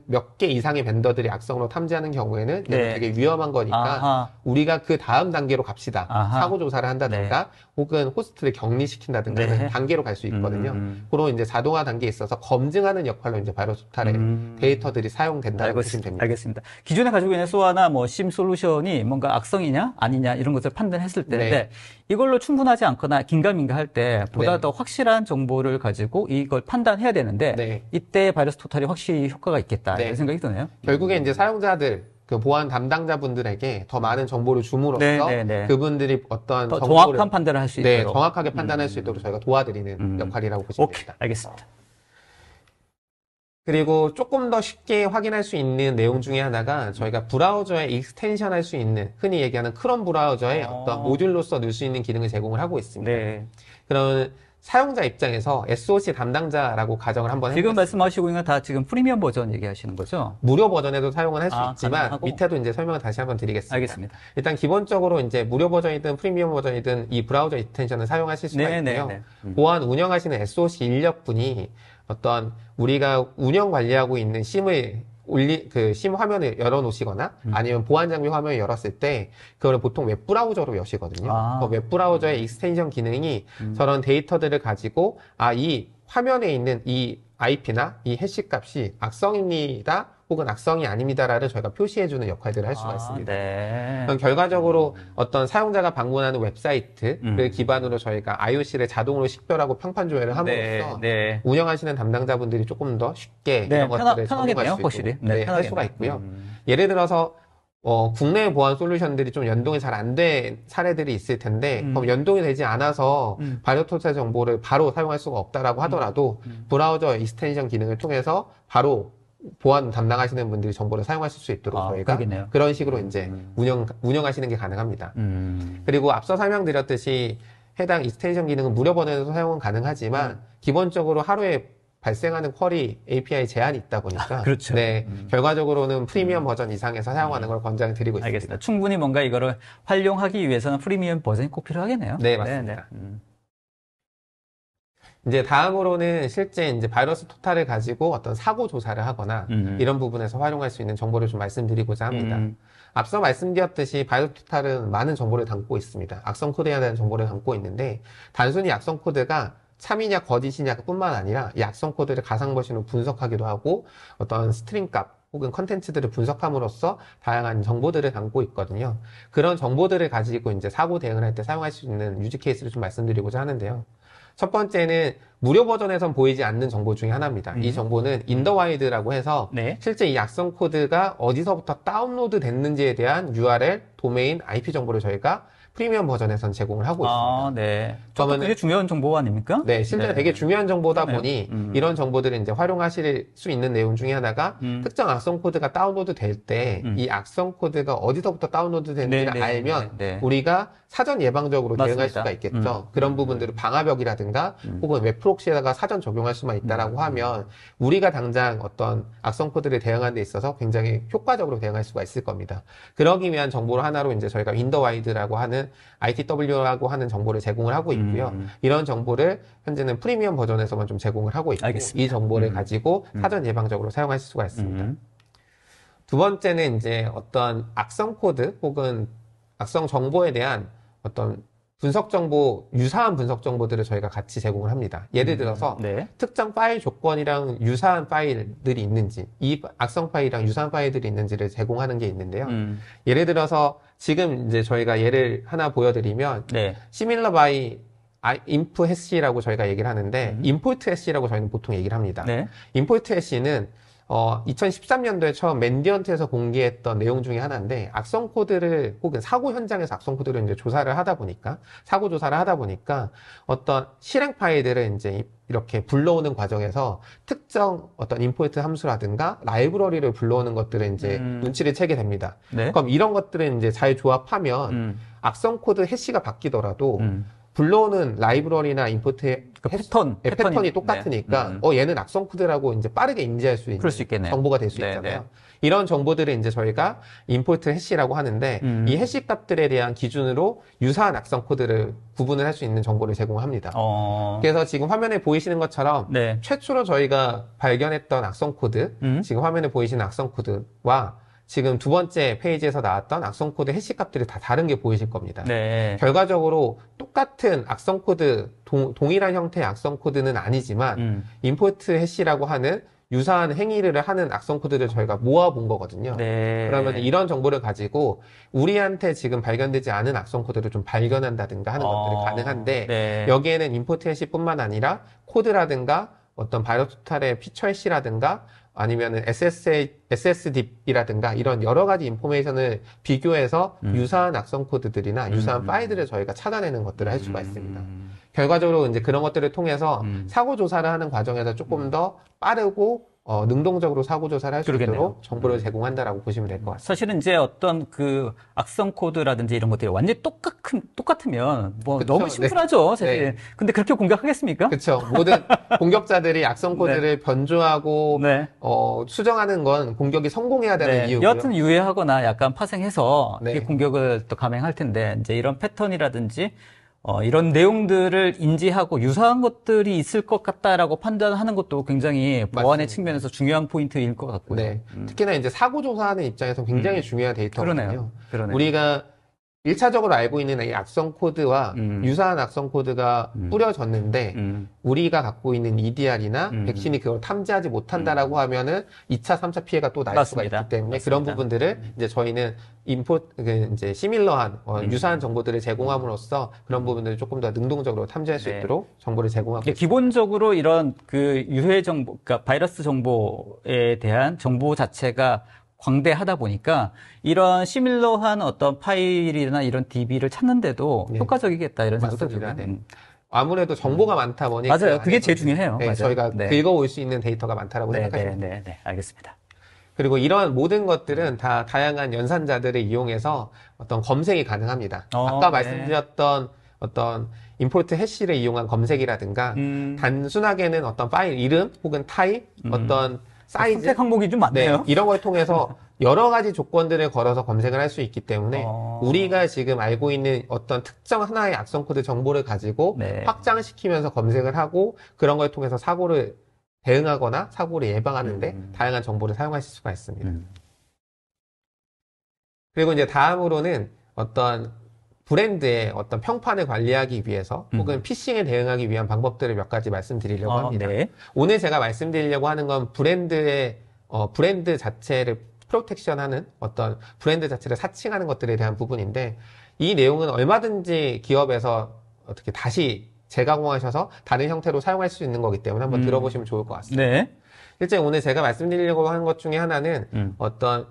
몇 개 이상의 벤더들이 악성으로 탐지하는 경우에는 얘는 되게 위험한 거니까 우리가 그 다음 단계로 갑시다. 사고 조사를 한다든가 혹은 호스트를 격리시킨다든가 하는 단계로 갈 수 있거든요. 그런 이제 자동화 단계에 있어서 검증하는 역할로 이제 바이러스 토탈의 데이터들이 사용된다고 보시면 됩니다. 알겠습니다. 기존에 가지고 있는 소아나 뭐 심 솔루션이 뭔가 악성이냐 아니냐 이런 것을 판단했을 때 이걸로 충분하지 않거나 긴가민가 할 때 보다 더 확실한 정보를 가지고 이걸 판단해야 되는데 이때 바이러스 토탈이 확실히 효과가 있겠다 이런 생각이 드네요. 결국에 이제 사용자들 그 보안 담당자분들에게 더 많은 정보를 줌으로써 그분들이 어떤 더 정확한 판단을 할 수 있도록 정확하게 판단할 수 있도록 저희가 도와드리는 역할이라고 보시면 됩니다. 알겠습니다. 그리고 조금 더 쉽게 확인할 수 있는 내용 중에 하나가 저희가 브라우저에 익스텐션 할 수 있는 흔히 얘기하는 크롬 브라우저에 어떤 모듈로서 넣을 수 있는 기능을 제공을 하고 있습니다. 네. 그런 사용자 입장에서 SOC 담당자라고 가정을 한번 지금 해보겠습니다. 말씀하시고 있는 건 다 지금 프리미엄 버전 얘기하시는 거죠? 무료 버전에도 사용을 할 수 있지만 가능하고? 밑에도 이제 설명을 다시 한번 드리겠습니다. 알겠습니다. 일단 기본적으로 이제 무료 버전이든 프리미엄 버전이든 이 브라우저 익스텐션을 사용하실 수가 있고요. 보안 운영하시는 SOC 인력분이 어떤 우리가 운영 관리하고 있는 심을 심 화면을 열어놓으시거나 아니면 보안 장비 화면을 열었을 때 그걸 보통 웹 브라우저로 여시거든요. 웹 브라우저의 익스텐션 기능이 저런 데이터들을 가지고 이 화면에 있는 이 IP나 이 해시 값이 악성입니다. 혹은 악성이 아닙니다라를 저희가 표시해주는 역할들을 할 수가 있습니다. 네. 그럼 결과적으로 어떤 사용자가 방문하는 웹사이트를 기반으로 저희가 IOC를 자동으로 식별하고 평판 조회를 함으로써 운영하시는 담당자분들이 조금 더 쉽게 이런 것들을 적용할 수 있고 할 수가 있고요. 예를 들어서 국내 보안 솔루션들이 좀 연동이 잘 안 된 사례들이 있을 텐데 그럼 연동이 되지 않아서 바이오토탈 정보를 바로 사용할 수가 없다라고 하더라도 브라우저 익스텐션 기능을 통해서 바로 보안 담당하시는 분들이 정보를 사용하실 수 있도록 저희가 그러겠네요. 그런 식으로 이제 운영하시는 게 가능합니다. 그리고 앞서 설명드렸듯이 해당 익스텐션 기능은 무료 버전에서 사용은 가능하지만 기본적으로 하루에 발생하는 쿼리 API 제한이 있다 보니까 그렇죠. 결과적으로는 프리미엄 버전 이상에서 사용하는 걸 권장드리고 있습니다. 알겠습니다. 충분히 뭔가 이거를 활용하기 위해서는 프리미엄 버전이 꼭 필요하겠네요. 네, 맞습니다. 이제 다음으로는 실제 이제 바이러스 토탈을 가지고 어떤 사고 조사를 하거나 이런 부분에서 활용할 수 있는 정보를 좀 말씀드리고자 합니다. 앞서 말씀드렸듯이 바이러스 토탈은 많은 정보를 담고 있습니다. 악성 코드에 대한 정보를 담고 있는데 단순히 악성 코드가 참이냐 거짓이냐 뿐만 아니라 이 악성 코드를 가상 머신으로 분석하기도 하고 어떤 스트링 값 혹은 컨텐츠들을 분석함으로써 다양한 정보들을 담고 있거든요. 그런 정보들을 가지고 이제 사고 대응을 할 때 사용할 수 있는 유즈 케이스를 좀 말씀드리고자 하는데요. 첫 번째는 무료 버전에선 보이지 않는 정보 중에 하나입니다. 이 정보는 인더와이드라고 해서 실제 이 악성 코드가 어디서부터 다운로드 됐는지에 대한 URL, 도메인, IP 정보를 저희가 프리미엄 버전에선 제공을 하고 있습니다. 네. 그러면 되게 중요한 정보 아닙니까? 네, 실제로 되게 중요한 정보다 보니 이런 정보들을 이제 활용하실 수 있는 내용 중에 하나가 특정 악성 코드가 다운로드 될 때 이 악성 코드가 어디서부터 다운로드 됐는지를 알면 우리가 사전 예방적으로 대응할 수가 있겠죠. 그런 부분들을 방화벽이라든가 혹은 웹 프록시에다가 사전 적용할 수만 있다라고 하면 우리가 당장 어떤 악성 코드를 대응하는 데 있어서 굉장히 효과적으로 대응할 수가 있을 겁니다. 그러기 위한 정보를 하나로 이제 저희가 윈더와이드라고 하는 ITW라고 하는 정보를 제공을 하고 있고요. 이런 정보를 현재는 프리미엄 버전에서만 좀 제공을 하고 있고 이 정보를 가지고 사전 예방적으로 사용하실 수가 있습니다. 두 번째는 이제 어떤 악성 코드 혹은 악성 정보에 대한 어떤 분석 정보, 유사한 분석 정보들을 저희가 같이 제공을 합니다. 예를 들어서 특정 파일 조건이랑 유사한 파일들이 있는지, 이 악성 파일이랑 유사한 파일들이 있는지를 제공하는 게 있는데요. 예를 들어서 지금 이제 저희가 예를 하나 보여드리면 similar by inf hash라고 저희가 얘기를 하는데 import hash라고 저희는 보통 얘기를 합니다. import hash는 2013년도에 처음 맨디언트에서 공개했던 내용 중에 하나인데 악성 코드를 혹은 사고 현장에서 악성 코드를 이제 조사를 하다 보니까 사고 조사를 하다 보니까 어떤 실행 파일들을 이제 이렇게 불러오는 과정에서 특정 어떤 임포트 함수라든가 라이브러리를 불러오는 것들을 이제 눈치를 채게 됩니다. 그럼 이런 것들을 이제 잘 조합하면 악성 코드 해시가 바뀌더라도 불러오는 라이브러리나 임포트의 패턴이 똑같으니까 얘는 악성 코드라고 이제 빠르게 인지할 수 있는 정보가 될 수 있잖아요. 이런 정보들을 이제 저희가 임포트 해시라고 하는데 이 해시 값들에 대한 기준으로 유사한 악성 코드를 구분을 할 수 있는 정보를 제공합니다. 그래서 지금 화면에 보이시는 것처럼 최초로 저희가 발견했던 악성 코드, 지금 화면에 보이시는 악성 코드와 지금 두 번째 페이지에서 나왔던 악성 코드 해시 값들이 다 다른 게 보이실 겁니다. 결과적으로 똑같은 악성 코드, 동일한 형태의 악성 코드는 아니지만 임포트 해시라고 하는 유사한 행위를 하는 악성 코드를 저희가 모아본 거거든요. 그러면 이런 정보를 가지고 우리한테 지금 발견되지 않은 악성 코드를 좀 발견한다든가 하는 것들이 가능한데 여기에는 임포트 해시뿐만 아니라 코드라든가 어떤 바이러스 토탈의 피처 해시라든가 아니면은 SSD이라든가 이런 여러 가지 인포메이션을 비교해서 유사한 악성 코드들이나 유사한 파일들을 저희가 찾아내는 것들을 할 수가 있습니다. 결과적으로 이제 그런 것들을 통해서 사고 조사를 하는 과정에서 조금 더 빠르고 능동적으로 사고 조사를 할 수 그러겠네요. 있도록 정보를 제공한다라고 보시면 될 것 같습니다. 사실은 이제 어떤 그 악성 코드라든지 이런 것들이 완전히 똑같으면 뭐 그쵸? 너무 심플하죠, 사실. 네. 근데 그렇게 공격하겠습니까? 그렇죠. 모든 공격자들이 악성 코드를 변조하고 네. 수정하는 건 공격이 성공해야 되는 네, 이유고요. 여하튼 유해하거나 약간 파생해서 네. 이 공격을 또 감행할 텐데 이제 이런 패턴이라든지 이런 내용들을 인지하고 유사한 것들이 있을 것 같다라고 판단하는 것도 굉장히 보안의 맞습니다. 측면에서 중요한 포인트일 것 같고요. 네. 특히나 이제 사고 조사하는 입장에서 굉장히 중요한 데이터거든요. 그러네요. 우리가 1차적으로 알고 있는 이 악성 코드와 유사한 악성 코드가 뿌려졌는데 우리가 갖고 있는 EDR이나 백신이 그걸 탐지하지 못한다라고 하면은 2차, 3차 피해가 또 날 수가 있기 때문에 그런 부분들을 이제 저희는 이제 시밀러한 유사한 정보들을 제공함으로써 그런 부분들을 조금 더 능동적으로 탐지할 수 있도록 정보를 제공하고 있습니다. 기본적으로 이런 그 유해 정보, 그러니까 바이러스 정보에 대한 정보 자체가 광대하다 보니까 이런 시밀러한 어떤 파일이나 이런 DB를 찾는데도 네. 효과적이겠다 이런 생각도 맞습니다. 들어요. 네. 아무래도 정보가 많다 보니까 맞아요. 그게 제일 중요해요. 네, 맞아요. 저희가 네. 긁어올 수 있는 데이터가 많다라고 생각하시면 됩니다. 네, 알겠습니다. 그리고 이런 모든 것들은 다 다양한 연산자들을 이용해서 어떤 검색이 가능합니다. 아까 말씀드렸던 어떤 임포트 해시를 이용한 검색이라든가 단순하게는 어떤 파일 이름 혹은 타입, 어떤 사이즈, 선택 항목이 좀 많네요. 네, 이런 걸 통해서 여러 가지 조건들을 걸어서 검색을 할 수 있기 때문에 우리가 지금 알고 있는 어떤 특정 하나의 악성 코드 정보를 가지고 네. 확장시키면서 검색을 하고 그런 걸 통해서 사고를 대응하거나 사고를 예방하는데 다양한 정보를 사용하실 수가 있습니다. 그리고 이제 다음으로는 어떤 브랜드의 어떤 평판을 관리하기 위해서 혹은 피싱에 대응하기 위한 방법들을 몇 가지 말씀드리려고 합니다. 네. 오늘 제가 말씀드리려고 하는 건 브랜드 자체를 프로텍션하는 어떤 브랜드 자체를 사칭하는 것들에 대한 부분인데 이 내용은 얼마든지 기업에서 어떻게 다시 재가공하셔서 다른 형태로 사용할 수 있는 거기 때문에 한번 들어보시면 좋을 것 같습니다. 네. 실제 오늘 제가 말씀드리려고 하는 것 중에 하나는 어떤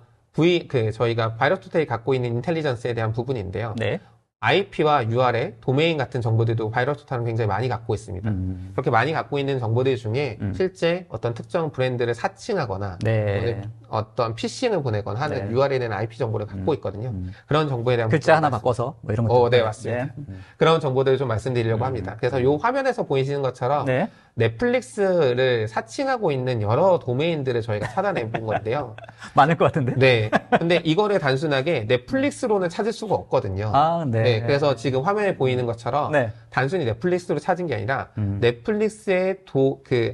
저희가 바이러스토테이 갖고 있는 인텔리전스에 대한 부분인데요. 네. IP와 URL, 도메인 같은 정보들도 바이러스토테이는 굉장히 많이 갖고 있습니다. 그렇게 많이 갖고 있는 정보들 중에 실제 어떤 특정 브랜드를 사칭하거나 네. 어떤 피싱을 보내거나 하는 네. URL이나 IP 정보를 갖고 있거든요. 그런 정보에 대한 글자 하나 바꿔서 뭐 이런 것들. 네, 맞습니다. 그런 정보들을 좀 말씀드리려고 합니다. 그래서 이 화면에서 보이시는 것처럼 네. 넷플릭스를 사칭하고 있는 여러 도메인들을 저희가 찾아내 본 건데요. 많을 것 같은데? 네. 근데 이거를 단순하게 넷플릭스로는 찾을 수가 없거든요. 네. 그래서 지금 화면에 보이는 것처럼 네. 단순히 넷플릭스로 찾은 게 아니라 넷플릭스의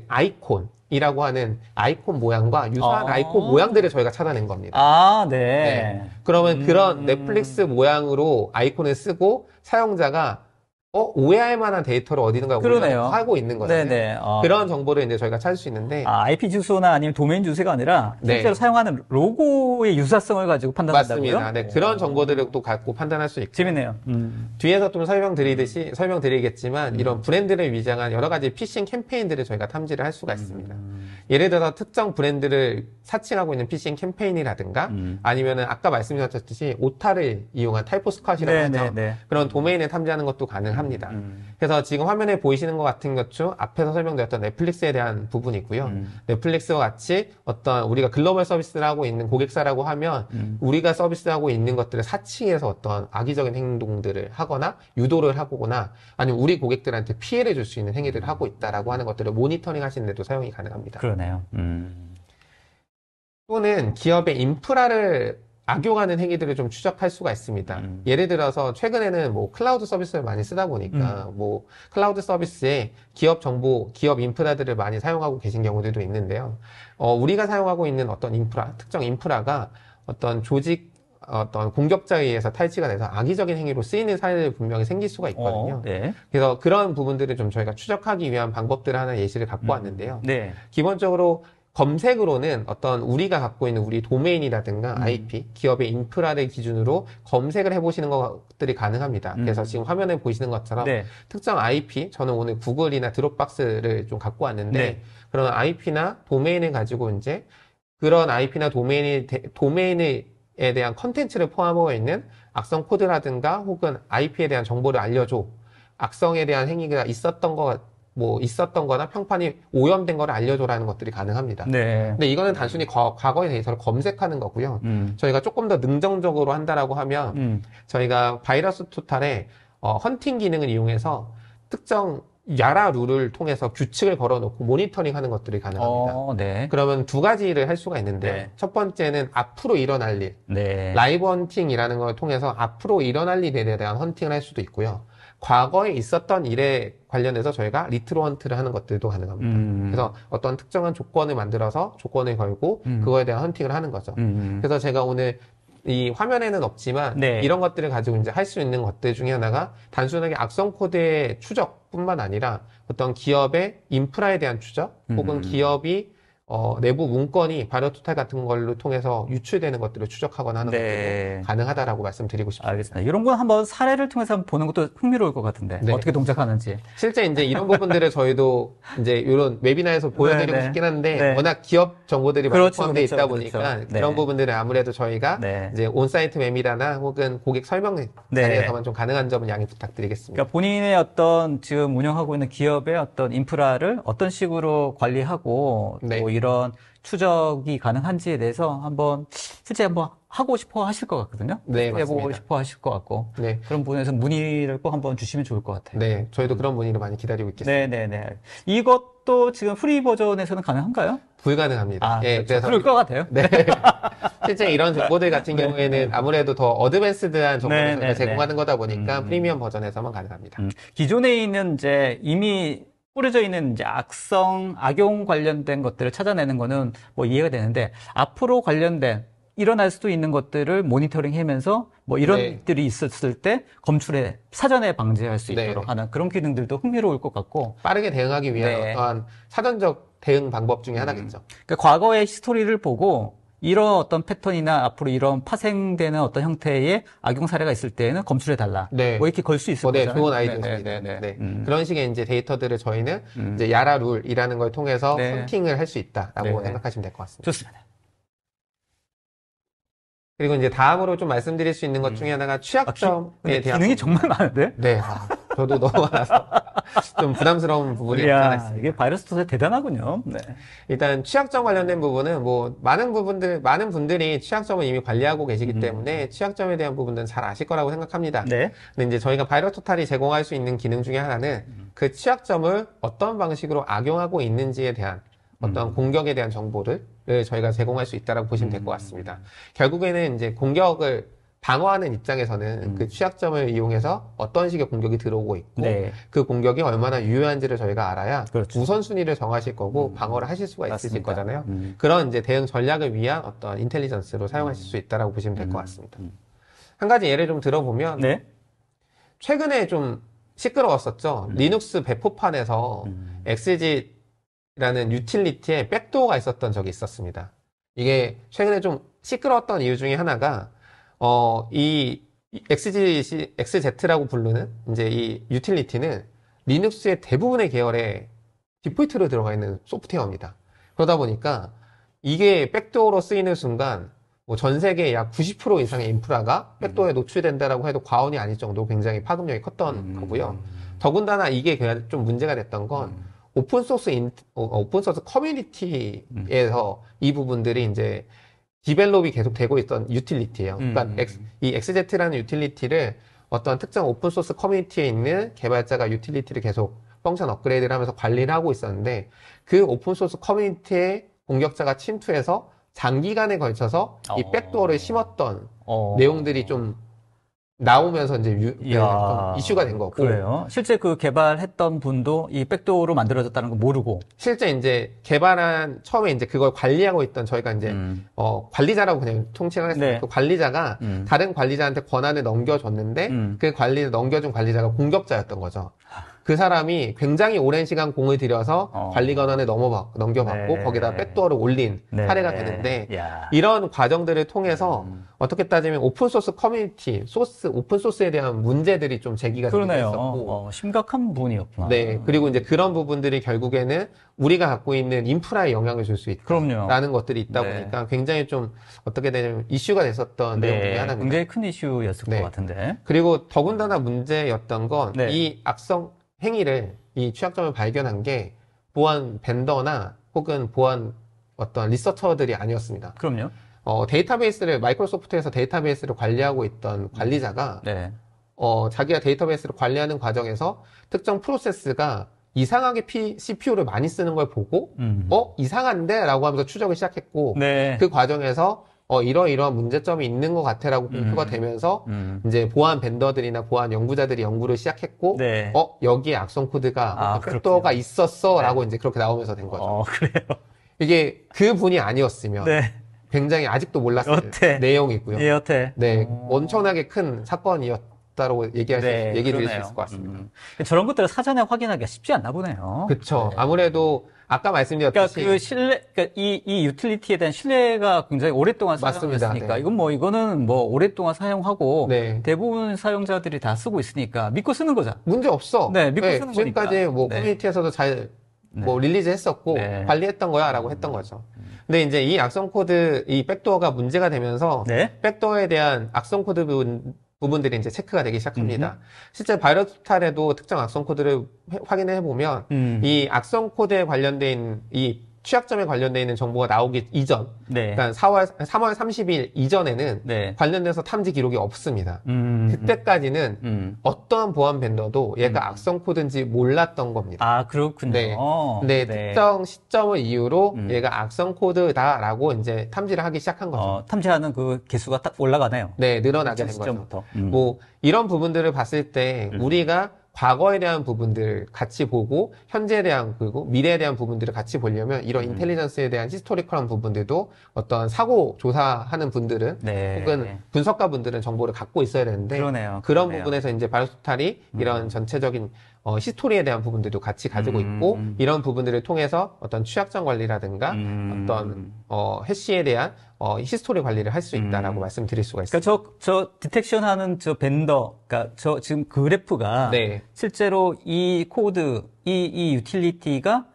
아이콘이라고 하는 아이콘 모양과 유사한 아이콘 모양들을 저희가 찾아낸 겁니다. 네. 그러면 그런 넷플릭스 모양으로 아이콘을 쓰고 사용자가 오해할 만한 데이터를 어디든가 하고 있는 거잖아요. 네네. 그런 정보를 이제 저희가 찾을 수 있는데. IP 주소나 아니면 도메인 주소가 아니라 실제로 사용하는 로고의 유사성을 가지고 판단한다고요? 맞습니다. 네, 그런 정보들을 또 갖고 판단할 수 있고. 재밌네요. 뒤에서 좀 설명드리겠지만 이런 브랜드를 위장한 여러 가지 피싱 캠페인들을 저희가 탐지를 할 수가 있습니다. 예를 들어서 특정 브랜드를 사칭하고 있는 피싱 캠페인이라든가 아니면은 아까 말씀드렸듯이 오타를 이용한 타이포스컷이라고 하죠. 그런 도메인을 탐지하는 것도 가능합니다. 그래서 지금 화면에 보이시는 것 같은 것중 앞에서 설명드렸던 넷플릭스에 대한 부분이고요. 넷플릭스와 같이 어떤 우리가 글로벌 서비스를 하고 있는 고객사라고 하면 우리가 서비스하고 있는 것들을 사칭해서 어떤 악의적인 행동들을 하거나 유도를 하거나 아니면 우리 고객들한테 피해를 줄 수 있는 행위들을 하고 있다라고 하는 것들을 모니터링 하시는 데도 사용이 가능합니다. 그러네요. 또는 기업의 인프라를 악용하는 행위들을 좀 추적할 수가 있습니다. 예를 들어서 최근에는 뭐 클라우드 서비스를 많이 쓰다 보니까 뭐 클라우드 서비스에 기업 정보, 기업 인프라들을 많이 사용하고 계신 경우들도 있는데요. 우리가 사용하고 있는 어떤 특정 인프라가 어떤 어떤 공격자에 의해서 탈취가 돼서 악의적인 행위로 쓰이는 사례들이 분명히 생길 수가 있거든요. 그래서 그런 부분들을 좀 저희가 추적하기 위한 방법들 하나 예시를 갖고 왔는데요. 기본적으로 검색으로는 어떤 우리가 갖고 있는 우리 도메인이라든가 IP, 기업의 인프라를 기준으로 검색을 해보시는 것들이 가능합니다. 그래서 지금 화면에 보이시는 것처럼 특정 IP, 저는 오늘 구글이나 드롭박스를 좀 갖고 왔는데 그런 IP나 도메인을 가지고 이제 그런 IP나 도메인에 대한 컨텐츠를 포함하고 있는 악성 코드라든가 혹은 IP에 대한 정보를 알려줘. 악성에 대한 행위가 있었던 것 뭐 있었던 거나 평판이 오염된 거를 알려줘라는 것들이 가능합니다. 네. 근데 이거는 단순히 과거의 데이터를 검색하는 거고요. 저희가 조금 더 능정적으로 한다라고 하면 저희가 바이러스 토탈에 헌팅 기능을 이용해서 특정 야라 룰을 통해서 규칙을 걸어놓고 모니터링 하는 것들이 가능합니다. 네. 그러면 두 가지를 할 수가 있는데 네. 첫 번째는 앞으로 일어날 일, 네. 라이브 헌팅이라는 걸 통해서 앞으로 일어날 일에 대한 헌팅을 할 수도 있고요. 과거에 있었던 일에 관련해서 저희가 리트로 헌트를 하는 것들도 가능합니다. 그래서 어떤 특정한 조건을 만들어서 조건을 걸고 그거에 대한 헌팅을 하는 거죠. 그래서 제가 오늘 이 화면에는 없지만 네. 이런 것들을 가지고 이제 할 수 있는 것들 중에 하나가 단순하게 악성 코드의 추적뿐만 아니라 어떤 기업의 인프라에 대한 추적 혹은 기업이 내부 문건이 바이러스 토탈 같은 걸로 통해서 유출되는 것들을 추적하거나 하는 네. 것들도 가능하다라고 말씀드리고 싶습니다. 알겠습니다. 이런 건 한번 사례를 통해서 한번 보는 것도 흥미로울 것 같은데 네. 어떻게 동작하는지. 실제 이제 이런 부분들을 저희도 이제 이런 웨비나에서 보여드리고 네, 네. 싶긴 한데 네. 워낙 기업 정보들이 많이 그렇죠, 포함되어 그렇죠, 있다 그렇죠. 보니까 네. 그런 부분들을 아무래도 저희가 네. 이제 온사이트 웨비나나 혹은 고객 설명 자리에서만 좀 가능한 점은 양해 부탁드리겠습니다. 그러니까 본인의 어떤 지금 운영하고 있는 기업의 어떤 인프라를 어떤 식으로 관리하고 네. 또 이런 추적이 가능한지에 대해서 한번 실제 한번 하고 싶어 하실 것 같거든요. 네, 해보고 맞습니다. 싶어 하실 것 같고 네. 그런 부분에서 문의를 꼭 한번 주시면 좋을 것 같아요. 네, 저희도 그런 문의를 많이 기다리고 있겠습니다. 네네네. 이것도 지금 프리 버전에서는 가능한가요? 불가능합니다. 예, 그렇죠. 그럴 것 같아요. 네. 실제 이런 정보들 같은 경우에는 아무래도 더 어드밴스드한 정보를 저희가 제공하는 거다 보니까 프리미엄 버전에서만 가능합니다. 기존에 있는 이제 이미 뿌려져 있는 이제 악용 관련된 것들을 찾아내는 거는 뭐 이해가 되는데 앞으로 관련된 일어날 수도 있는 것들을 모니터링 하면서 뭐 이런 네. 일들이 있었을 때 검출에 사전에 방지할 수 있도록 네. 하는 그런 기능들도 흥미로울 것 같고 빠르게 대응하기 위한 네. 어떠한 사전적 대응 방법 중에 하나겠죠. 그러니까 과거의 히스토리를 보고 이런 어떤 패턴이나 앞으로 이런 파생되는 어떤 형태의 악용 사례가 있을 때에는 검출해달라. 네. 뭐 이렇게 걸 수 있을 네, 거잖아요. 좋은 아이디어입니다. 네네네. 네. 그런 식의 이제 데이터들을 저희는 이제 야라 룰이라는 걸 통해서 네. 헌팅을 할 수 있다라고 네. 생각하시면 될 것 같습니다. 좋습니다. 그리고 이제 다음으로 좀 말씀드릴 수 있는 것 중에 하나가 취약점에 대한 기능이 정말 많은데? 네, 저도 너무 많아서 좀 부담스러운 부분이 없지 않아 있습니다. 이게 바이러스 토탈 대단하군요. 네. 일단 취약점 관련된 부분은 뭐 많은 분들이 취약점을 이미 관리하고 계시기 때문에 취약점에 대한 부분들은 잘 아실 거라고 생각합니다. 네. 근데 이제 저희가 바이러스 토탈이 제공할 수 있는 기능 중에 하나는 그 취약점을 어떤 방식으로 악용하고 있는지에 대한 어떤 공격에 대한 정보를 저희가 제공할 수 있다라고 보시면 될 것 같습니다. 결국에는 이제 공격을 방어하는 입장에서는 그 취약점을 이용해서 어떤 식의 공격이 들어오고 있고 네. 그 공격이 얼마나 유효한지를 저희가 알아야 그렇죠. 우선순위를 정하실 거고 방어를 하실 수가 있으실 맞습니다. 거잖아요. 그런 이제 대응 전략을 위한 어떤 인텔리전스로 사용하실 수 있다라고 보시면 될 것 같습니다. 한 가지 예를 좀 들어보면 네. 최근에 좀 시끄러웠었죠. 리눅스 배포판에서 XG라는 유틸리티에 백도어가 있었던 적이 있었습니다. 이게 최근에 좀 시끄러웠던 이유 중에 하나가 이 XZ라고 부르는 이제 이 유틸리티는 리눅스의 대부분의 계열에 디폴트로 들어가 있는 소프트웨어입니다. 그러다 보니까 이게 백도어로 쓰이는 순간 뭐 전 세계 약 90% 이상의 인프라가 백도어에 노출된다라고 해도 과언이 아닐 정도로 굉장히 파급력이 컸던 거고요. 더군다나 이게 좀 문제가 됐던 건 오픈소스 커뮤니티에서 이 부분들이 이제 디벨롭이 계속 되고 있던 유틸리티예요. 그러니까 이 XZ라는 유틸리티를 어떤 특정 오픈소스 커뮤니티에 있는 개발자가 유틸리티를 계속 펑션 업그레이드를 하면서 관리를 하고 있었는데 그 오픈소스 커뮤니티에 공격자가 침투해서 장기간에 걸쳐서 이 백도어를 심었던 내용들이 좀 나오면서 이제 좀 이슈가 된 거고. 그래요. 실제 그 개발했던 분도 이 백도어로 만들어졌다는 거 모르고. 실제 이제 처음에 이제 그걸 관리하고 있던 저희가 이제, 관리자라고 그냥 통칭을 했어요. 네. 그 관리자가 다른 관리자한테 권한을 넘겨줬는데 그 넘겨준 관리자가 공격자였던 거죠. 그 사람이 굉장히 오랜 시간 공을 들여서 관리 권한을 넘겨받고 네. 거기다 백도어를 올린 네. 사례가 되는데 야. 이런 과정들을 통해서 어떻게 따지면 오픈소스 커뮤니티, 오픈소스에 대한 문제들이 좀 제기가 되고 그러네요. 있었고 심각한 부분이었구나. 네, 그리고 이제 그런 부분들이 결국에는 우리가 갖고 있는 인프라에 영향을 줄 수 그럼요. 있다라는 것들이 있다 네. 보니까 굉장히 좀 어떻게 되냐면 이슈가 됐었던 내용 중에 하나입니다. 굉장히 큰 이슈였을 네. 것 같은데. 그리고 더군다나 문제였던 건 이 네. 악성 행위를 이 취약점을 발견한 게 보안 벤더나 혹은 보안 어떤 리서처들이 아니었습니다. 그럼요. 데이터베이스를 마이크로소프트에서 데이터베이스를 관리하고 있던 관리자가 네. 자기가 데이터베이스를 관리하는 과정에서 특정 프로세스가 이상하게 CPU를 많이 쓰는 걸 보고 이상한데? 라고 하면서 추적을 시작했고 네. 그 과정에서 이러이러한 문제점이 있는 것 같아라고 공표가 되면서 이제 보안 벤더들이나 보안 연구자들이 연구를 시작했고 네. 여기에 악성 코드가 그렇군요. 백도어가 있었어라고 네. 이제 그렇게 나오면서 된 거죠. 그래요. 이게 그 분이 아니었으면 네. 굉장히 아직도 몰랐을 여태. 내용이고요. 예, 여태. 네, 엄청나게 큰 사건이었다라고 얘기 드릴 수 그러네요. 있을 것 같습니다. 저런 것들을 사전에 확인하기가 쉽지 않나 보네요. 그쵸. 네. 아무래도 아까 말씀드렸듯이 그러니까 이 유틸리티에 대한 신뢰가 굉장히 오랫동안 맞습니다. 사용했으니까 네. 이거는 뭐 오랫동안 사용하고 네. 대부분 사용자들이 다 쓰고 있으니까 믿고 쓰는 거죠. 문제 없어. 네, 믿고 쓰는 지금까지 거니까. 뭐 네. 커뮤니티에서도 잘 릴리즈 했었고 네. 관리했던 거야라고 했던 거죠. 근데 이제 이 악성 코드, 이 백도어가 문제가 되면서 네. 백도어에 대한 악성 코드 부분들이 이제 체크가 되기 시작합니다. 실제 바이러스탈에도 특정 악성 코드를 확인해 보면 이 악성 코드에 관련된 이 취약점에 관련되어 있는 정보가 나오기 이전, 네. 그러니까 3월 30일 이전에는 네. 관련돼서 탐지 기록이 없습니다. 그때까지는 어떤 보안 벤더도 얘가 악성 코드인지 몰랐던 겁니다. 그렇군요. 네. 근데 특정 시점을 이유로 얘가 악성 코드다라고 이제 탐지를 하기 시작한 거죠. 탐지하는 그 개수가 딱 올라가네요. 네, 늘어나게 된 거죠. 뭐 이런 부분들을 봤을 때 우리가 과거에 대한 부분들 같이 보고 현재에 대한 그리고 미래에 대한 부분들을 같이 보려면 이런 인텔리전스에 대한 히스토리컬한 부분들도 어떤 사고 조사하는 분들은 혹은 분석가 분들은 정보를 갖고 있어야 되는데 그런 부분에서 이제 바이러스탈이 이런 전체적인 히스토리에 대한 부분들도 같이 가지고 있고 이런 부분들을 통해서 어떤 취약점 관리라든가 어떤 해시에 대한 히스토리 관리를 할 수 있다라고 말씀드릴 수가 있습니다. 그러니까 저 디텍션하는 저 벤더, 그러니까 지금 그래프가 실제로 이 코드, 이 유틸리티가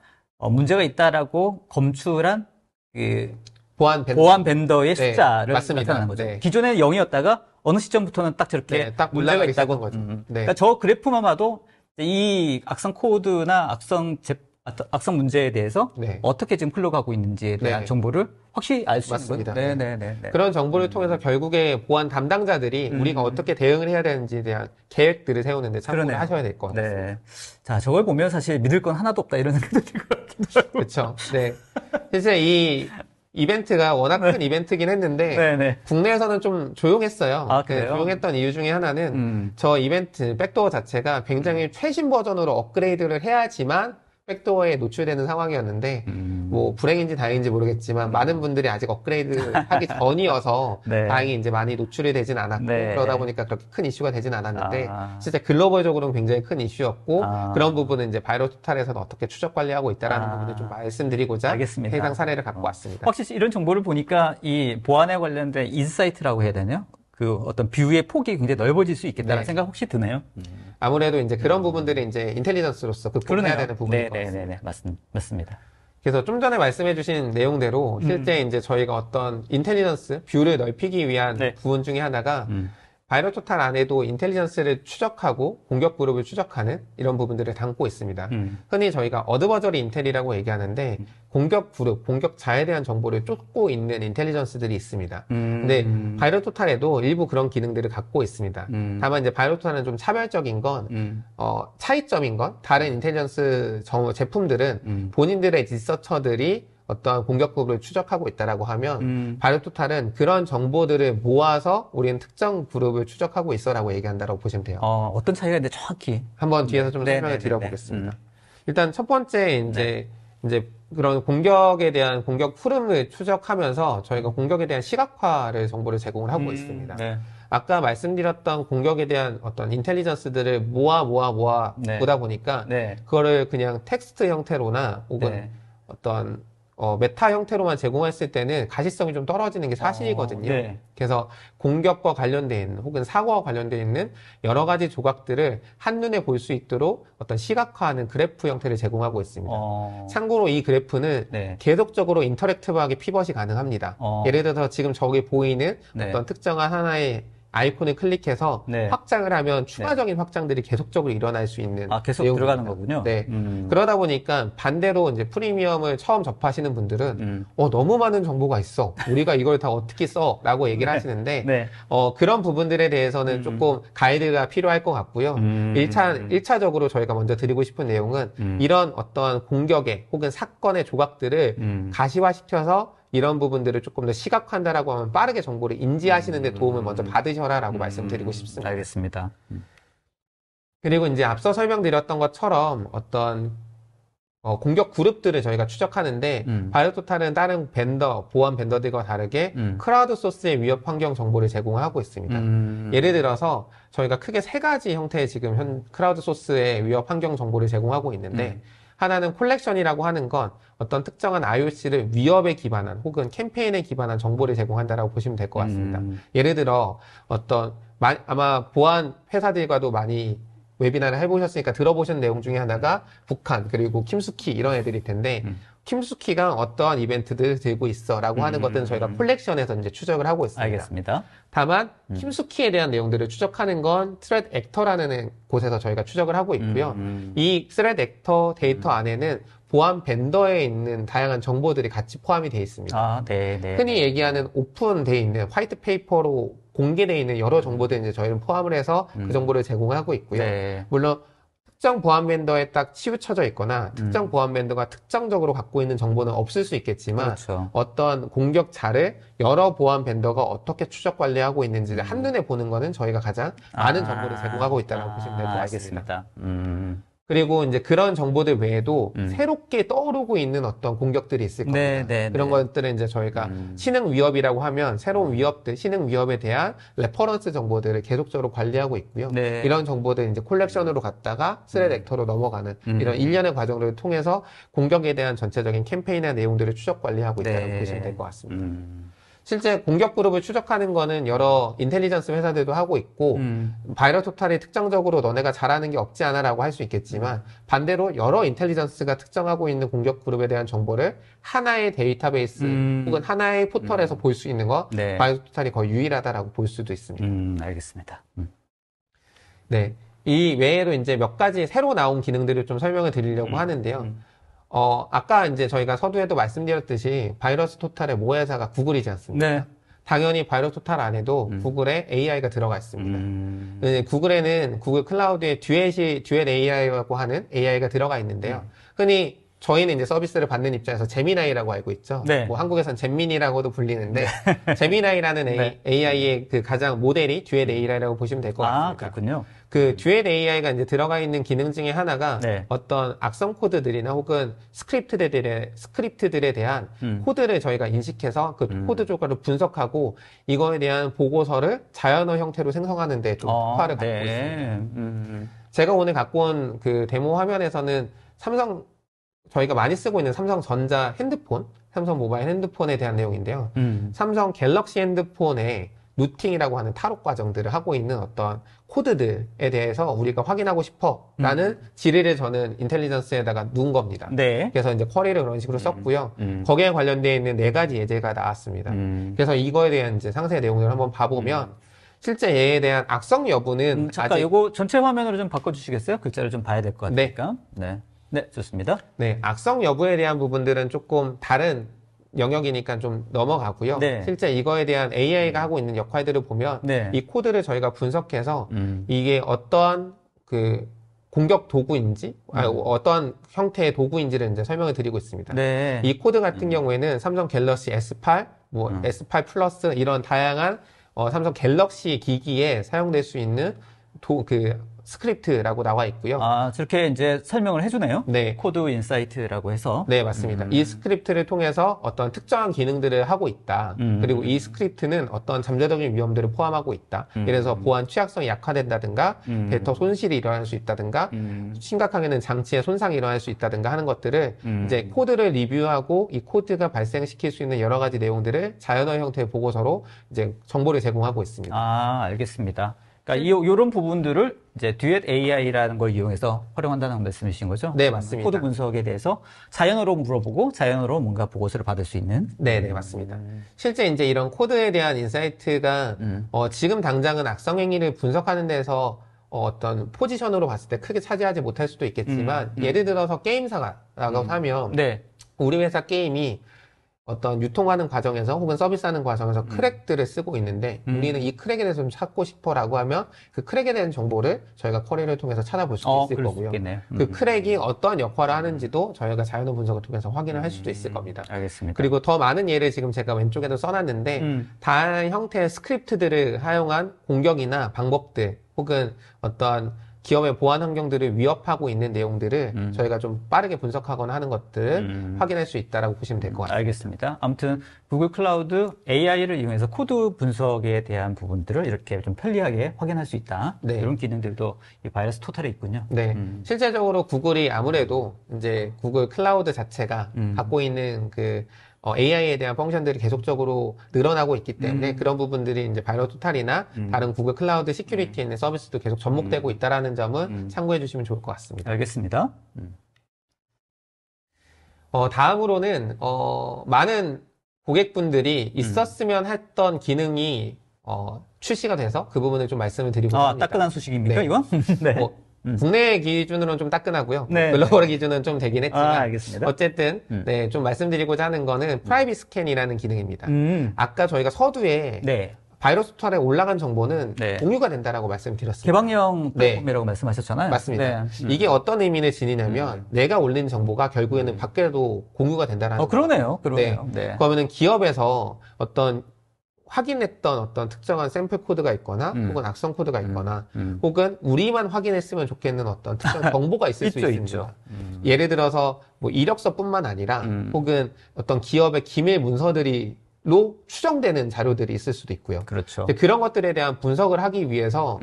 문제가 있다라고 검출한 그 보안 벤더의 숫자를 나타내는 거죠. 기존에 0이었다가 어느 시점부터는 딱 저렇게 딱 문제가 있다고. 거죠. 그러니까 저 그래프만 봐도 이 악성 코드나 악성 문제에 대해서 어떻게 지금 흘러가고 있는지에 대한 정보를 확실히 알 수 있는 거죠. 네. 그런 정보를 통해서 결국에 보안 담당자들이 우리가 어떻게 대응을 해야 되는지에 대한 계획들을 세우는데 참고를 하셔야 될 것 같습니다. 자, 저걸 보면 사실 믿을 건 하나도 없다 이런 생각이 들 것 같기도 하고. 그렇죠. 네. 실제 이 이벤트가 워낙 큰 이벤트긴 했는데 국내에서는 좀 조용했어요. 조용했던 이유 중에 하나는 저 이벤트 백도어 자체가 굉장히 최신 버전으로 업그레이드를 해야지만 백도어에 노출되는 상황이었는데 뭐 불행인지 다행인지 모르겠지만 많은 분들이 아직 업그레이드 하기 전이어서 다행히 이제 많이 노출이 되진 않았고 그러다 보니까 그렇게 큰 이슈가 되진 않았는데 실제 글로벌적으로는 굉장히 큰 이슈였고 그런 부분은 이제 바이러스탈에서는 어떻게 추적 관리하고 있다라는 부분을 좀 말씀드리고자 해당 사례를 갖고 왔습니다. 확실히 이런 정보를 보니까 이 보안에 관련된 인사이트라고 해야 되나요? 그 어떤 뷰의 폭이 굉장히 넓어질 수 있겠다는 생각 혹시 드나요? 아무래도 이제 그런 부분들이 이제 인텔리전스로서 극복해야 되는 부분인 것 같습니다. 맞습니다. 그래서 좀 전에 말씀해주신 내용대로 실제 이제 저희가 어떤 인텔리전스 뷰를 넓히기 위한 부분 중에 하나가 바이러토탈 안에도 인텔리전스를 추적하고 공격 그룹을 추적하는 이런 부분들을 담고 있습니다. 흔히 저희가 어드버저리 인텔이라고 얘기하는데 공격 그룹, 공격자에 대한 정보를 쫓고 있는 인텔리전스들이 있습니다. 근데 바이러토탈에도 일부 그런 기능들을 갖고 있습니다. 다만 이제 바이러토탈은 좀 차별적인 건 차이점인 건 다른 인텔리전스 제품들은 본인들의 리서처들이 어떤 공격그룹을 추적하고 있다라고 하면 바이러토탈은 그런 정보들을 모아서 우리는 특정 그룹을 추적하고 있어라고 얘기한다라고 보시면 돼요. 어떤 차이가 있는데 정확히 한번 뒤에서 좀 설명을 드려보겠습니다. 일단 첫 번째 이제 그런 공격에 대한 공격 흐름을 추적하면서 저희가 공격에 대한 시각화를 정보를 제공을 하고 있습니다. 아까 말씀드렸던 공격에 대한 어떤 인텔리전스들을 모아 보다 보니까 그거를 그냥 텍스트 형태로나 혹은 어떤 메타 형태로만 제공했을 때는 가시성이 좀 떨어지는 게 사실이거든요. 그래서 공격과 관련되어 있는 혹은 사고와 관련되어 있는 여러 가지 조각들을 한눈에 볼 수 있도록 어떤 시각화하는 그래프 형태를 제공하고 있습니다. 참고로 이 그래프는 계속적으로 인터랙티브하게 피벗이 가능합니다. 예를 들어서 지금 저기 보이는 어떤 특정한 하나의 아이콘을 클릭해서 네. 확장을 하면 추가적인 확장들이 계속적으로 일어날 수 있는 계속 내용입니다. 들어가는 거군요. 네. 그러다 보니까 반대로 이제 프리미엄을 처음 접하시는 분들은 너무 많은 정보가 있어. 우리가 이걸 다 어떻게 써? 라고 얘기를 하시는데 네. 그런 부분들에 대해서는 조금 가이드가 필요할 것 같고요. 1차적으로 저희가 먼저 드리고 싶은 내용은 이런 어떤 공격의 혹은 사건의 조각들을 가시화시켜서 이런 부분들을 조금 더 시각화한다라고 하면 빠르게 정보를 인지하시는 데 도움을 먼저 받으셔라라고 말씀드리고 싶습니다. 알겠습니다. 그리고 이제 앞서 설명드렸던 것처럼 어떤 공격 그룹들을 저희가 추적하는데 바이오토탈은 다른 벤더, 보안 벤더들과 다르게 크라우드 소스의 위협 환경 정보를 제공하고 있습니다. 예를 들어서 저희가 크게 세 가지 형태의 지금 크라우드 소스의 위협 환경 정보를 제공하고 있는데 하나는 콜렉션이라고 하는 건 어떤 특정한 IOC를 위협에 기반한 혹은 캠페인에 기반한 정보를 제공한다라고 보시면 될 것 같습니다. 예를 들어 아마 보안 회사들과도 많이 웨비나를 해보셨으니까 들어보신 내용 중에 하나가 북한 그리고 킴스키 이런 애들일 텐데 킴스키가 어떠한 이벤트들을 들고 있어 라고 하는 것들은 저희가 콜렉션에서 이제 추적을 하고 있습니다. 알겠습니다. 다만 킴스키에 대한 내용들을 추적하는 건 스레드 액터라는 곳에서 저희가 추적을 하고 있고요. 이 스레드 액터 데이터 안에는 보안 벤더에 있는 다양한 정보들이 같이 포함이 되어 있습니다. 네. 흔히 얘기하는 오픈되어 있는 화이트 페이퍼로 공개되어 있는 여러 정보들을 이제 저희는 포함을 해서 그 정보를 제공하고 있고요. 네. 물론 특정 보안 벤더에 딱 치우쳐져 있거나 특정 보안 벤더가 특정적으로 갖고 있는 정보는 없을 수 있겠지만 그렇죠. 어떤 공격자를 여러 보안 벤더가 어떻게 추적 관리하고 있는지를 한눈에 보는 거는 저희가 가장 많은 정보를 제공하고 있다고 보시면 될 것 같습니다. 알겠습니다. 그리고 이제 그런 정보들 외에도 새롭게 떠오르고 있는 어떤 공격들이 있을 겁니다. 그런 것들은 이제 저희가 신흥 위협이라고 하면 새로운 위협들, 신흥 위협에 대한 레퍼런스 정보들을 계속적으로 관리하고 있고요. 이런 정보들 이제 콜렉션으로 갔다가 스레드 액터로 넘어가는 이런 일련의 과정들을 통해서 공격에 대한 전체적인 캠페인의 내용들을 추적 관리하고 있다고 보시면 될 것 같습니다. 실제 공격 그룹을 추적하는 거는 여러 인텔리전스 회사들도 하고 있고 바이러토탈이 특정적으로 너네가 잘하는 게 없지 않아라고 할 수 있겠지만 반대로 여러 인텔리전스가 특정하고 있는 공격 그룹에 대한 정보를 하나의 데이터베이스 혹은 하나의 포털에서 볼 수 있는 거 바이러토탈이 거의 유일하다라고 볼 수도 있습니다. 알겠습니다. 네, 이 외에도 이제 몇 가지 새로 나온 기능들을 좀 설명을 드리려고 하는데요. 아까 이제 저희가 서두에도 말씀드렸듯이 바이러스 토탈의 모회사가 구글이지 않습니까? 당연히 바이러스 토탈 안에도 구글의 AI가 들어가 있습니다. 구글에는 구글 클라우드에 듀엣 AI라고 하는 AI가 들어가 있는데요. 흔히 저희는 이제 서비스를 받는 입장에서 제미나이라고 알고 있죠. 뭐 한국에선 잼민이라고도 불리는데 제미나이라는 AI의 그 가장 모델이 듀엣 AI라고 보시면 될 것 같습니다. 그렇군요. 그 듀엣 AI가 이제 들어가 있는 기능 중에 하나가 어떤 악성 코드들이나 혹은 스크립트들에 대한 코드를 저희가 인식해서 그 코드 조각을 분석하고 이거에 대한 보고서를 자연어 형태로 생성하는 데 좀 특화를 갖고 있습니다. 제가 오늘 갖고 온 그 데모 화면에서는 저희가 많이 쓰고 있는 삼성전자 핸드폰, 삼성 모바일 핸드폰에 대한 내용인데요. 삼성 갤럭시 핸드폰에 루팅이라고 하는 탈옥 과정들을 하고 있는 어떤 코드들에 대해서 우리가 확인하고 싶어 라는 지리를 저는 인텔리전스에다가 누운 겁니다. 그래서 이제 쿼리를 그런 식으로 썼고요. 거기에 관련되어 있는 4가지 예제가 나왔습니다. 그래서 이거에 대한 이제 상세 내용을 한번 봐보면 실제 얘에 대한 악성 여부는 잠깐 이거 전체 화면으로 좀 바꿔주시겠어요? 글자를 좀 봐야 될 것 같으니까. 네, 좋습니다. 악성 여부에 대한 부분들은 조금 다른 영역이니까 좀 넘어가고요. 실제 이거에 대한 AI가 하고 있는 역할들을 보면 이 코드를 저희가 분석해서 이게 어떠한 그 공격 도구인지 어떤 형태의 도구인지를 이제 설명을 드리고 있습니다. 이 코드 같은 경우에는 삼성 갤럭시 S8, S8 플러스 이런 다양한 삼성 갤럭시 기기에 사용될 수 있는 스크립트라고 나와 있고요. 저렇게 이제 설명을 해주네요. 코드 인사이트라고 해서. 맞습니다. 이 스크립트를 통해서 어떤 특정한 기능들을 하고 있다. 그리고 이 스크립트는 어떤 잠재적인 위험들을 포함하고 있다. 예를 들어서 보안 취약성이 약화된다든가, 데이터 손실이 일어날 수 있다든가, 심각하게는 장치의 손상이 일어날 수 있다든가 하는 것들을 이제 코드를 리뷰하고 이 코드가 발생시킬 수 있는 여러 가지 내용들을 자연어 형태의 보고서로 이제 정보를 제공하고 있습니다. 알겠습니다. 그러니까 요런 부분들을 이제 듀엣 AI라는 걸 이용해서 활용한다는 말씀이신 거죠? 네, 맞습니다. 코드 분석에 대해서 자연어로 물어보고 자연어로 뭔가 보고서를 받을 수 있는. 네, 네, 맞습니다. 실제 이제 이런 코드에 대한 인사이트가 지금 당장은 악성 행위를 분석하는 데서 어떤 포지션으로 봤을 때 크게 차지하지 못할 수도 있겠지만 예를 들어서 게임사라고 하면 네. 우리 회사 게임이 어떤 유통하는 과정에서 혹은 서비스하는 과정에서 크랙들을 쓰고 있는데 우리는 이 크랙에 대해서 좀 찾고 싶어라고 하면 그 크랙에 대한 정보를 저희가 쿼리를 통해서 찾아볼 수도 있을 거고요. 그 크랙이 어떤 역할을 하는지도 저희가 자연어 분석을 통해서 확인을 할 수도 있을 겁니다. 알겠습니다. 그리고 더 많은 예를 지금 제가 왼쪽에도 써놨는데 다양한 형태의 스크립트들을 사용한 공격이나 방법들 혹은 어떤 기업의 보안 환경들을 위협하고 있는 내용들을 저희가 좀 빠르게 분석하거나 하는 것들을 확인할 수 있다라고 보시면 될 것 같아요. 알겠습니다. 아무튼 구글 클라우드 AI를 이용해서 코드 분석에 대한 부분들을 이렇게 좀 편리하게 확인할 수 있다. 네. 이런 기능들도 이 바이러스 토탈에 있군요. 네. 실제적으로 구글이 아무래도 이제 구글 클라우드 자체가 갖고 있는 그 AI에 대한 펑션들이 계속적으로 늘어나고 있기 때문에 그런 부분들이 이제 바이러스 토탈이나 다른 구글 클라우드 시큐리티에 있는 서비스도 계속 접목되고 있다라는 점은 참고해 주시면 좋을 것 같습니다. 알겠습니다. 다음으로는 많은 고객분들이 있었으면 했던 기능이 출시가 돼서 그 부분을 좀 말씀을 드리고자 합니다. 따끈한 소식입니까, 네. 이건? 네. 국내 기준으로는 좀 따끈하고요. 네. 글로벌 기준은 좀 되긴 했지만 알겠습니다. 어쨌든 네, 좀 말씀드리고자 하는 거는 프라이빗 스캔이라는 기능입니다. 아까 저희가 서두에 네. 바이러스 토탈에 올라간 정보는 네. 공유가 된다라고 말씀드렸습니다. 개방형 네. 플랫폼이라고 말씀하셨잖아요. 맞습니다. 네. 이게 어떤 의미를 지니냐면 내가 올린 정보가 결국에는 밖에도 공유가 된다라는 그러네요. 네. 네. 그러면은 기업에서 어떤 확인했던 어떤 특정한 샘플 코드가 있거나 혹은 악성 코드가 있거나 혹은 우리만 확인했으면 좋겠는 어떤 특정 정보가 있을 수 있습니다. 있죠. 예를 들어서 뭐 이력서뿐만 아니라 혹은 어떤 기업의 기밀 문서들이 로 추정되는 자료들이 있을 수도 있고요. 그렇죠. 그런 것들에 대한 분석을 하기 위해서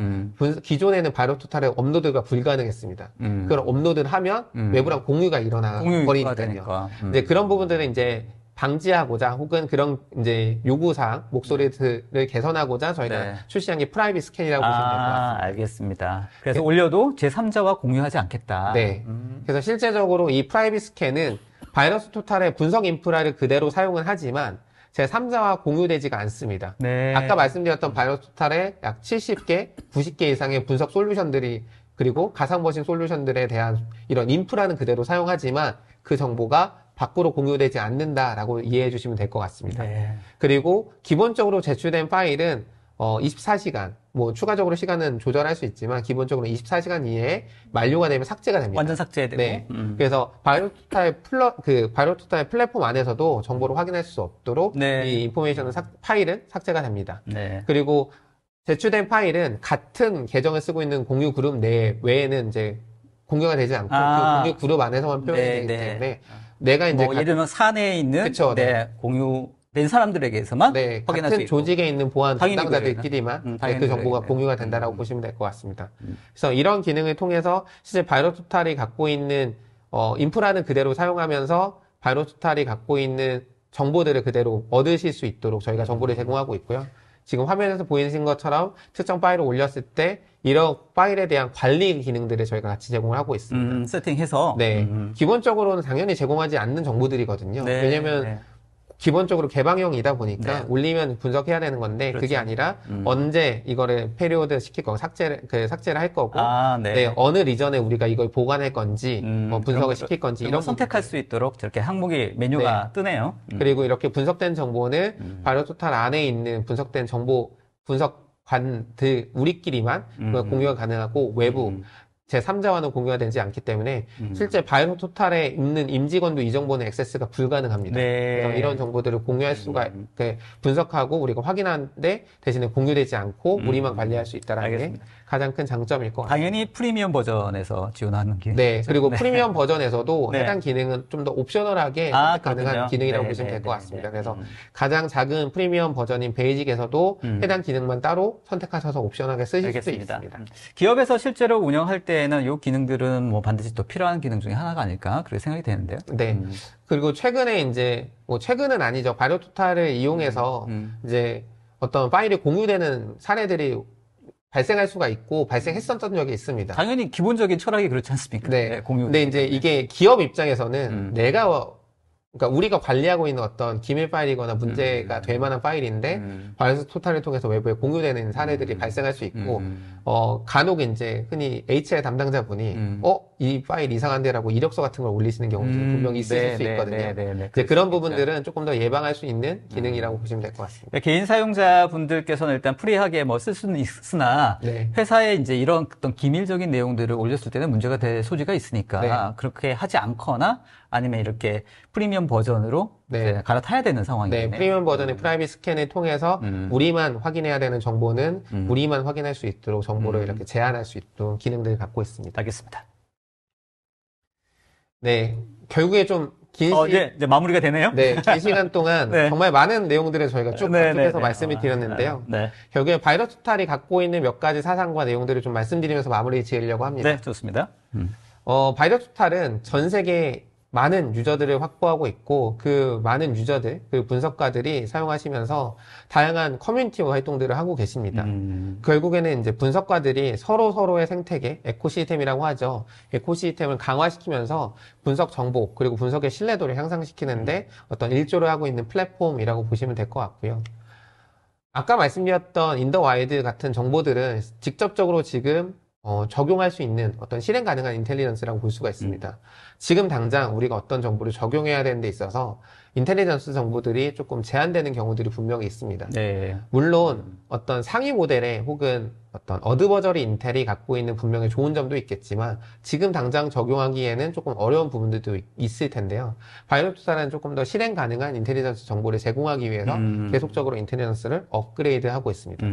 기존에는 바이러스 토탈의 업로드가 불가능했습니다. 그걸 업로드를 하면 외부랑 공유가 일어나 버리니까요. 이제 그런 부분들은 이제 방지하고자 혹은 그런 이제 요구사항, 목소리들을 개선하고자 저희가 네. 출시한 게 프라이빗 스캔이라고 보시면 될 것 같습니다. 알겠습니다. 그래서 올려도 제3자와 공유하지 않겠다. 네. 그래서 실제적으로 이 프라이빗 스캔은 바이러스 토탈의 분석 인프라를 그대로 사용은 하지만 제3자와 공유되지가 않습니다. 네. 아까 말씀드렸던 바이러스 토탈의 약 70개, 90개 이상의 분석 솔루션들이 그리고 가상머신 솔루션들에 대한 이런 인프라는 그대로 사용하지만 그 정보가 밖으로 공유되지 않는다라고 이해해 주시면 될 것 같습니다. 네. 그리고 기본적으로 제출된 파일은 24시간, 뭐 추가적으로 시간은 조절할 수 있지만 기본적으로 24시간 이내에 만료가 되면 삭제가 됩니다. 완전 삭제되고. 네. 그래서 바이러스 토탈 플랫폼 안에서도 정보를 확인할 수 없도록 네. 이 인포메이션은 파일은 삭제가 됩니다. 네. 그리고 제출된 파일은 같은 계정을 쓰고 있는 공유 그룹 외에는 이제 공유가 되지 않고 그 공유 그룹 안에서만 표현이 되기 때문에 내가 이제 예를 들면 사내에 있는 그쵸, 네. 공유된 사람들에게서만 네, 확인할 수 같은 있고. 조직에 있는 보안 담당자들끼리만 그 정보가 공유가 된다라고 보시면 될 것 같습니다. 그래서 이런 기능을 통해서 실제 바이러스 토탈이 갖고 있는 인프라는 그대로 사용하면서 바이러스 토탈이 갖고 있는 정보들을 그대로 얻으실 수 있도록 저희가 정보를 제공하고 있고요. 지금 화면에서 보이신 것처럼 특정 파일을 올렸을 때 이런 파일에 대한 관리 기능들을 저희가 같이 제공을 하고 있습니다. 세팅해서. 네. 기본적으로는 당연히 제공하지 않는 정보들이거든요. 네. 왜냐면 기본적으로 개방형이다 보니까 네. 올리면 분석해야 되는 건데 그렇죠. 그게 아니라 언제 이거를 페리오드 시킬 거고 삭제를 할 거고 네. 어느 리전에 우리가 이걸 보관할 건지 분석을 시킬 건지 이런 선택할 수 있도록 저렇게 항목이 메뉴가 뜨네요. 그리고 이렇게 분석된 정보는 바이러스 토탈 안에 있는 분석된 정보 분석관들 우리끼리만 공유가 가능하고 외부 제3자와는 공유가 되지 않기 때문에 실제 바이러스 토탈에 있는 임직원도 이 정보는 액세스가 불가능합니다. 네. 그래서 이런 정보들을 공유할 수가 분석하고 우리가 확인하는데 대신에 공유되지 않고 우리만 관리할 수 있다는 게 가장 큰 장점일 것 같습니다. 당연히 프리미엄 버전에서 지원하는 기능. 네, 그리고 프리미엄 버전에서도 네. 해당 기능은 좀 더 옵셔널하게 선택 가능한 그렇군요. 기능이라고 네, 보시면 네, 될 것 네, 같습니다. 네. 그래서 가장 작은 프리미엄 버전인 베이직에서도 해당 기능만 따로 선택하셔서 옵셔널하게 쓰실 알겠습니다. 수 있습니다. 기업에서 실제로 운영할 때에는 이 기능들은 뭐 반드시 또 필요한 기능 중에 하나가 아닐까 그렇게 생각이 되는데요. 네. 그리고 최근에 이제 뭐 최근은 아니죠. 바이러스 토탈을 이용해서 이제 어떤 파일이 공유되는 사례들이 발생할 수가 있고 발생했었던 적이 있습니다. 당연히 기본적인 철학이 그렇지 않습니까? 네. 공유. 근데 이제 이게 기업 입장에서는 그러니까 우리가 관리하고 있는 어떤 기밀 파일이거나 문제가 될 만한 파일인데 바이러스 토탈을 통해서 외부에 공유되는 사례들이 발생할 수 있고 간혹 이제 흔히 HR 담당자분이 이 파일 이상한데라고 이력서 같은 걸 올리시는 경우도 분명히 있을 수 있거든요. 이제 그런 부분들은 조금 더 예방할 수 있는 기능이라고 보시면 될 것 같습니다. 개인 사용자분들께서는 일단 프리하게 뭐 쓸 수는 있으나 네. 회사에 이제 이런 어떤 기밀적인 내용들을 올렸을 때는 문제가 될 소지가 있으니까 네. 그렇게 하지 않거나 아니면 이렇게 프리미엄 버전으로 네. 갈아타야 되는 상황이네요. 네, 프리미엄 버전의 프라이빗 스캔을 통해서 우리만 확인해야 되는 정보는 우리만 확인할 수 있도록 정보를 이렇게 제한할 수 있도록 기능들을 갖고 있습니다. 알겠습니다. 네, 결국에 좀 긴 이제 마무리가 되네요. 네, 긴 시간 동안 네. 정말 많은 내용들을 저희가 쭉 반복해서 말씀을 드렸는데요. 네. 결국에 바이러스 토탈이 갖고 있는 몇 가지 사상과 내용들을 좀 말씀드리면서 마무리 지으려고 합니다. 네, 좋습니다. 바이러스 토탈은 전 세계 많은 유저들을 확보하고 있고 그 많은 유저들, 그 분석가들이 사용하시면서 다양한 커뮤니티 활동들을 하고 계십니다. 결국에는 이제 분석가들이 서로의 생태계, 에코시스템이라고 하죠. 에코시스템을 강화시키면서 분석 정보, 그리고 분석의 신뢰도를 향상시키는데 어떤 일조를 하고 있는 플랫폼이라고 보시면 될 것 같고요. 아까 말씀드렸던 인더와일드 같은 정보들은 직접적으로 지금 적용할 수 있는 어떤 실행 가능한 인텔리전스라고 볼 수가 있습니다. 지금 당장 우리가 어떤 정보를 적용해야 되는 데 있어서 인텔리전스 정보들이 조금 제한되는 경우들이 분명히 있습니다. 네. 물론 어떤 상위 모델에 혹은 어떤 어드버저리 인텔이 갖고 있는 분명히 좋은 점도 있겠지만 지금 당장 적용하기에는 조금 어려운 부분들도 있을 텐데요. 바이러스 토탈은 조금 더 실행 가능한 인텔리전스 정보를 제공하기 위해서 계속적으로 인텔리전스를 업그레이드하고 있습니다.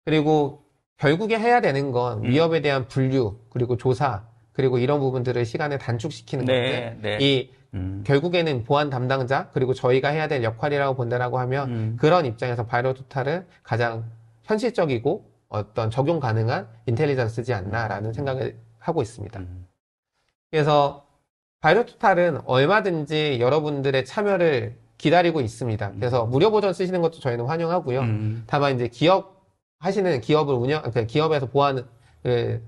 그리고 결국에 해야 되는 건 위협에 대한 분류, 그리고 조사, 그리고 이런 부분들을 시간을 단축시키는 것들. 결국에는 보안 담당자, 그리고 저희가 해야 될 역할이라고 본다라고 하면 그런 입장에서 바이러스 토탈은 가장 현실적이고 어떤 적용 가능한 인텔리전스지 않나라는 생각을 하고 있습니다. 그래서 바이러스 토탈은 얼마든지 여러분들의 참여를 기다리고 있습니다. 그래서 무료 버전 쓰시는 것도 저희는 환영하고요. 다만 이제 기업에서 보안을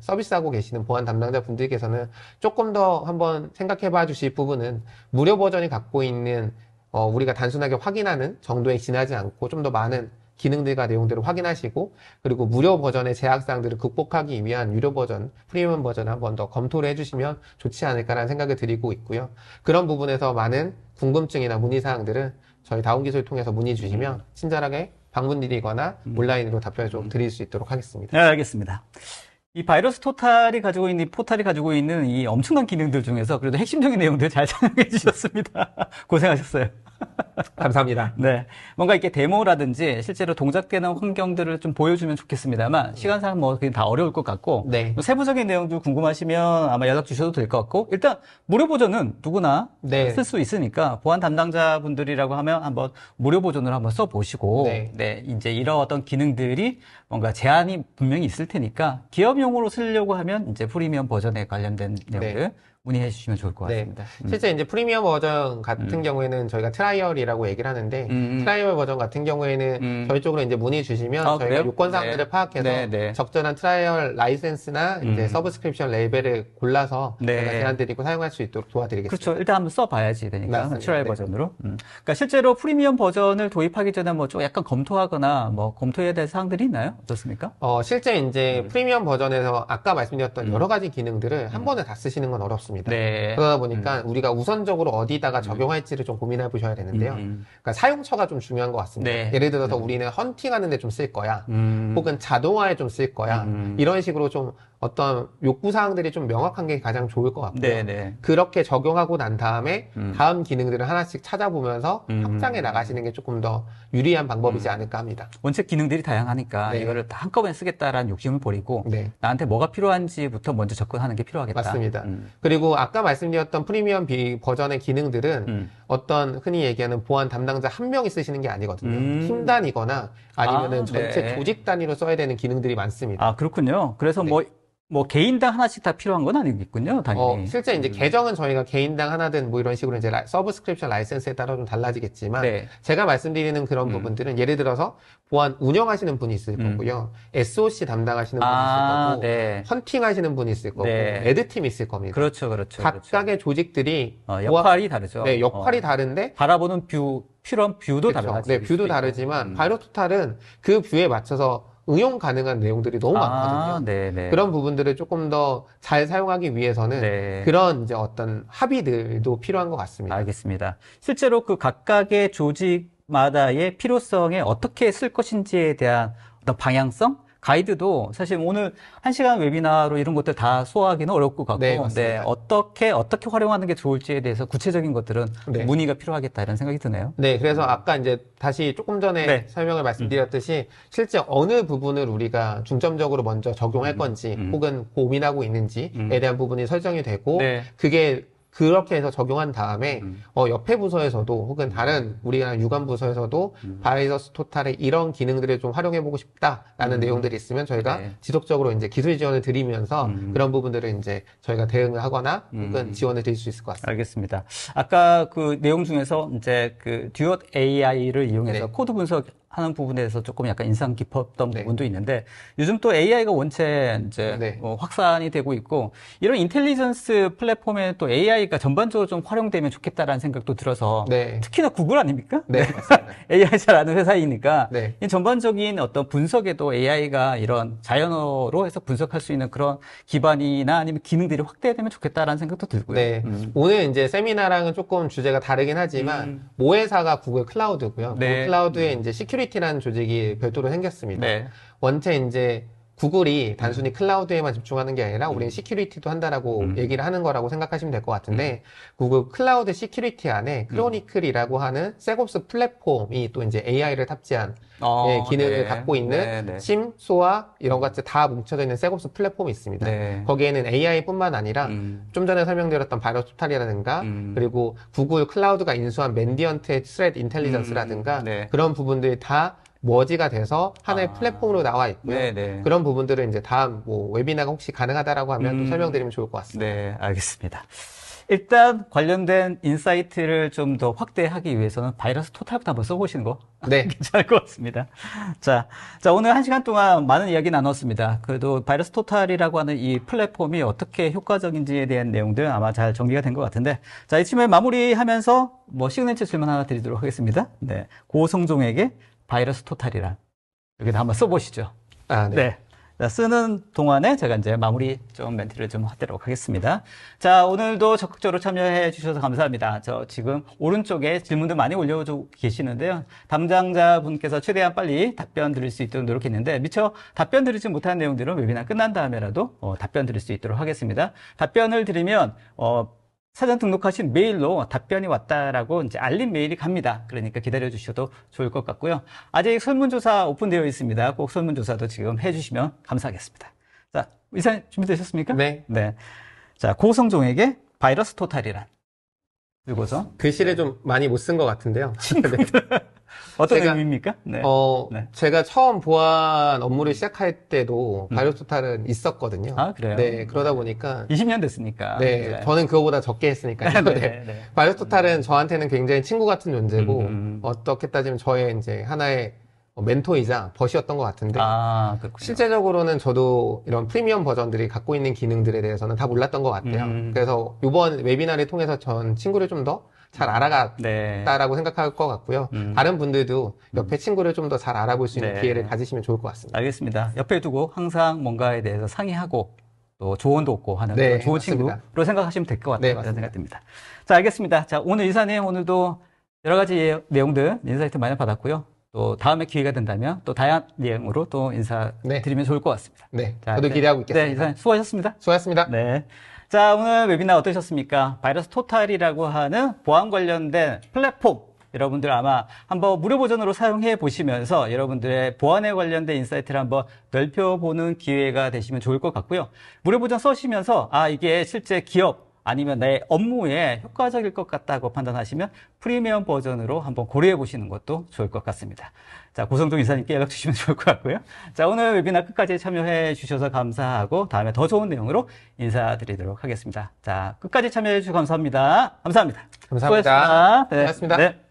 서비스하고 계시는 보안 담당자 분들께서는 조금 더 한번 생각해 봐 주실 부분은 무료 버전이 갖고 있는 우리가 단순하게 확인하는 정도에 지나지 않고 좀 더 많은 기능들과 내용들을 확인하시고 그리고 무료 버전의 제약사항들을 극복하기 위한 유료 버전, 프리미엄 버전을 한번 더 검토를 해주시면 좋지 않을까라는 생각을 드리고 있고요. 그런 부분에서 많은 궁금증이나 문의사항들은 저희 다운기술 통해서 문의 주시면 친절하게 방문드리거나 온라인으로 답변을 좀 드릴 수 있도록 하겠습니다. 네, 알겠습니다. 이 바이러스 토탈이 가지고 있는, 포탈이 가지고 있는 이 엄청난 기능들 중에서 그래도 핵심적인 내용들 잘 설명해 주셨습니다. 고생하셨어요. 감사합니다. 네. 뭔가 이렇게 데모라든지 실제로 동작되는 환경들을 좀 보여주면 좋겠습니다만, 시간상 뭐, 그게 다 어려울 것 같고, 네. 세부적인 내용도 궁금하시면 아마 연락 주셔도 될 것 같고, 일단, 무료 버전은 누구나 네. 쓸 수 있으니까, 보안 담당자분들이라고 하면 한번 무료 버전을 한번 써보시고, 네. 이제 이런 어떤 기능들이 뭔가 제한이 분명히 있을 테니까, 기업용으로 쓰려고 하면 이제 프리미엄 버전에 관련된 내용들, 문의해 주시면 좋을 것 같습니다. 실제 이제 프리미엄 버전 같은 경우에는 저희가 트라이얼이라고 얘기를 하는데 트라이얼 버전 같은 경우에는 저희 쪽으로 이제 문의 주시면 저희가 그래요? 요건 사항들을 파악해서 적절한 트라이얼 라이센스나 이제 서브스크립션 레벨을 골라서 저희가 제안드리고 사용할 수 있도록 도와드리겠습니다. 그렇죠. 일단 한번 써봐야지 되니까 맞습니다. 트라이얼 버전으로. 그러니까 실제로 프리미엄 버전을 도입하기 전에 뭐 좀 약간 검토하거나 뭐 검토해야 될 사항들이 있나요? 어떻습니까? 실제 이제 프리미엄 버전에서 아까 말씀드렸던 여러 가지 기능들을 한 번에 다 쓰시는 건 어렵습니다. 그러다 보니까 우리가 우선적으로 어디다가 적용할지를 좀 고민해 보셔야 되는데요. 그러니까 사용처가 좀 중요한 것 같습니다. 예를 들어서 우리는 헌팅하는 데 좀 쓸 거야. 혹은 자동화에 좀 쓸 거야. 이런 식으로 좀 어떤 욕구사항들이 좀 명확한 게 가장 좋을 것 같고요. 그렇게 적용하고 난 다음에 다음 기능들을 하나씩 찾아보면서 확장해 나가시는 게 조금 더 유리한 방법이지 않을까 합니다. 원체 기능들이 다양하니까 이거를 다 한꺼번에 쓰겠다라는 욕심을 버리고 나한테 뭐가 필요한지부터 먼저 접근하는 게 필요하겠다. 맞습니다. 그리고 아까 말씀드렸던 프리미엄 버전의 기능들은 어떤 흔히 얘기하는 보안 담당자 한 명이 쓰시는 게 아니거든요. 팀 단위거나 아니면은 전체 조직 단위로 써야 되는 기능들이 많습니다. 아, 그렇군요. 그래서 뭐 뭐 개인당 하나씩 다 필요한 건 아니겠군요, 당연히. 실제 이제 계정은 저희가 개인당 하나든 뭐 이런 식으로 이제 서브스크립션 라이센스에 따라 좀 달라지겠지만 네. 제가 말씀드리는 그런 부분들은 예를 들어서 보안 운영하시는 분이 있을 거고요. SOC 담당하시는 분이 있을 거고 네. 헌팅 하시는 분이 있을 거고 네. 레드팀이 있을 겁니다. 그렇죠, 그렇죠. 각각의 조직들이 역할이 다르죠. 네, 역할이 다른데 바라보는 필요한 뷰도 그렇죠. 달라요. 네, 뷰도 다르지만 바이러토탈은 그 뷰에 맞춰서 응용 가능한 내용들이 너무 많거든요. 네네. 그런 부분들을 조금 더 잘 사용하기 위해서는 네. 그런 이제 어떤 합의들도 필요한 것 같습니다. 알겠습니다. 실제로 그 각각의 조직마다의 필요성에 어떻게 쓸 것인지에 대한 어떤 방향성? 가이드도 사실 오늘 1시간 웨비나로 이런 것들 다 소화하기는 어려울 것 같고, 네, 맞습니다. 어떻게 활용하는 게 좋을지에 대해서 구체적인 것들은 네. 문의가 필요하겠다 이런 생각이 드네요. 네, 그래서 아까 이제 다시 조금 전에 네. 설명을 말씀드렸듯이 실제 어느 부분을 우리가 중점적으로 먼저 적용할 건지 혹은 고민하고 있는지에 대한 부분이 설정이 되고 네. 그게 그렇게 해서 적용한 다음에 옆에 부서에서도 혹은 다른 우리가 유관 부서에서도 바이러스 토탈의 이런 기능들을 좀 활용해보고 싶다라는 내용들이 있으면 저희가 네. 지속적으로 이제 기술 지원을 드리면서 그런 부분들을 이제 저희가 대응을 하거나 혹은 지원을 드릴 수 있을 것 같습니다. 알겠습니다. 아까 그 내용 중에서 이제 그 듀엇 AI를 이용해서 네. 코드 분석하는 부분에서 조금 약간 인상 깊었던 네. 부분도 있는데 요즘 또 AI가 원체 이제 네. 확산이 되고 있고 이런 인텔리전스 플랫폼에 또 AI가 전반적으로 좀 활용되면 좋겠다라는 생각도 들어서 네. 특히나 구글 아닙니까? 네, 맞습니다. AI 잘 아는 회사이니까 네. 이 전반적인 어떤 분석에도 AI가 이런 자연어로 해서 분석할 수 있는 그런 기반이나 아니면 기능들이 확대되면 좋겠다라는 생각도 들고요. 네. 오늘 이제 세미나랑은 조금 주제가 다르긴 하지만 모회사가 구글 클라우드고요. 네. 구글 클라우드에 이제 시큐리티라는 조직이 별도로 생겼습니다. 네. 원체 이제 구글이 단순히 클라우드에만 집중하는 게 아니라 우리는 시큐리티도 한다라고 얘기를 하는 거라고 생각하시면 될 것 같은데 구글 클라우드 시큐리티 안에 크로니클이라고 하는 셋옵스 플랫폼이 또 이제 AI를 탑재한 기능을 네. 갖고 있는 네, 네. 심, 소아 이런 것들 다 뭉쳐져 있는 셋옵스 플랫폼이 있습니다. 네. 거기에는 AI뿐만 아니라 좀 전에 설명드렸던 바이러스 토탈이라든가 그리고 구글 클라우드가 인수한 맨디언트의 스레드 인텔리전스라든가 네. 그런 부분들이 다 머지가 돼서 하나의 플랫폼으로 나와 있고요. 네. 그런 부분들은 이제 다음 뭐 웨비나가 혹시 가능하다라고 하면 또 설명드리면 좋을 것 같습니다. 네, 알겠습니다. 일단 관련된 인사이트를 좀 더 확대하기 위해서는 바이러스 토탈부터 한번 써보시는 거 네. 괜찮을 것 같습니다. 자, 오늘 1시간 동안 많은 이야기 나눴습니다. 그래도 바이러스 토탈이라고 하는 이 플랫폼이 어떻게 효과적인지에 대한 내용들 아마 잘 정리가 된 것 같은데, 자, 이쯤에 마무리하면서 뭐 시그니처 질문 하나 드리도록 하겠습니다. 네, 고성종에게 바이러스 토탈이란 여기다 한번 써보시죠. 아, 네. 네. 자, 쓰는 동안에 제가 이제 마무리 좀 멘트를 좀 하도록 하겠습니다. 자, 오늘도 적극적으로 참여해 주셔서 감사합니다. 저 지금 오른쪽에 질문들 많이 올려주고 계시는데요. 담당자분께서 최대한 빨리 답변 드릴 수 있도록 노력했는데 미처 답변 드리지 못한 내용들은 웨비나 끝난 다음에라도 답변 드릴 수 있도록 하겠습니다. 답변을 드리면 사전 등록하신 메일로 답변이 왔다라고 이제 알림 메일이 갑니다. 그러니까 기다려 주셔도 좋을 것 같고요. 아직 설문조사 오픈되어 있습니다. 꼭 설문조사도 지금 해주시면 감사하겠습니다. 자, 이사님 준비되셨습니까? 네. 네. 자, 고성종에게 바이러스 토탈이란. 그리고서 글씨를 좀 많이 못 쓴 것 같은데요. 네. 어떤 제가- 의미입니까? 네. 네. 제가 처음 보안 업무를 시작할 때도 바이러스 토탈은 있었거든요. 아, 그래요? 네, 그러다 보니까 20년 됐으니까. 네, 저는 그거보다 적게 했으니까요. 네, 네. 네. 바이러스 토탈은 저한테는 굉장히 친구 같은 존재고 음. 어떻게 따지면 저의 이제 하나의 멘토이자 벗이었던 것 같은데 아, 그렇군요. 실제적으로는 저도 이런 프리미엄 버전들이 갖고 있는 기능들에 대해서는 다 몰랐던 것 같아요. 그래서 이번 웨비나를 통해서 전 친구를 좀 더 잘 알아갔다라고 네. 생각할 것 같고요. 다른 분들도 옆에 친구를 좀 더 잘 알아볼 수 있는 네. 기회를 가지시면 좋을 것 같습니다. 알겠습니다. 옆에 두고 항상 뭔가에 대해서 상의하고 또 조언도 얻고 하는 네, 그런 좋은 맞습니다. 친구로 생각하시면 될 것 같아요. 네, 그런 맞습니다. 생각 듭니다. 자, 알겠습니다. 자, 오늘 이사님 오늘도 여러 가지 내용들 인사이트 많이 받았고요. 또 다음에 기회가 된다면 또 다양한 내용으로 또 인사드리면 좋을 것 같습니다. 네, 자, 저도 네. 기대하고 네, 있겠습니다. 이사님 수고하셨습니다. 수고하셨습니다. 네. 자, 오늘 웨비나 어떠셨습니까? 바이러스 토탈이라고 하는 보안 관련된 플랫폼. 여러분들 아마 한번 무료 버전으로 사용해 보시면서 여러분들의 보안에 관련된 인사이트를 한번 넓혀보는 기회가 되시면 좋을 것 같고요. 무료 버전 써시면서, 이게 실제 기업, 아니면 내 업무에 효과적일 것 같다고 판단하시면 프리미엄 버전으로 한번 고려해 보시는 것도 좋을 것 같습니다. 자, 고성동 이사님께 연락 주시면 좋을 것 같고요. 자, 오늘 웨비나 끝까지 참여해 주셔서 감사하고 다음에 더 좋은 내용으로 인사드리도록 하겠습니다. 자, 끝까지 참여해 주셔서 감사합니다. 감사합니다. 감사합니다. 수고하셨습니다. 네. 고맙습니다. 네.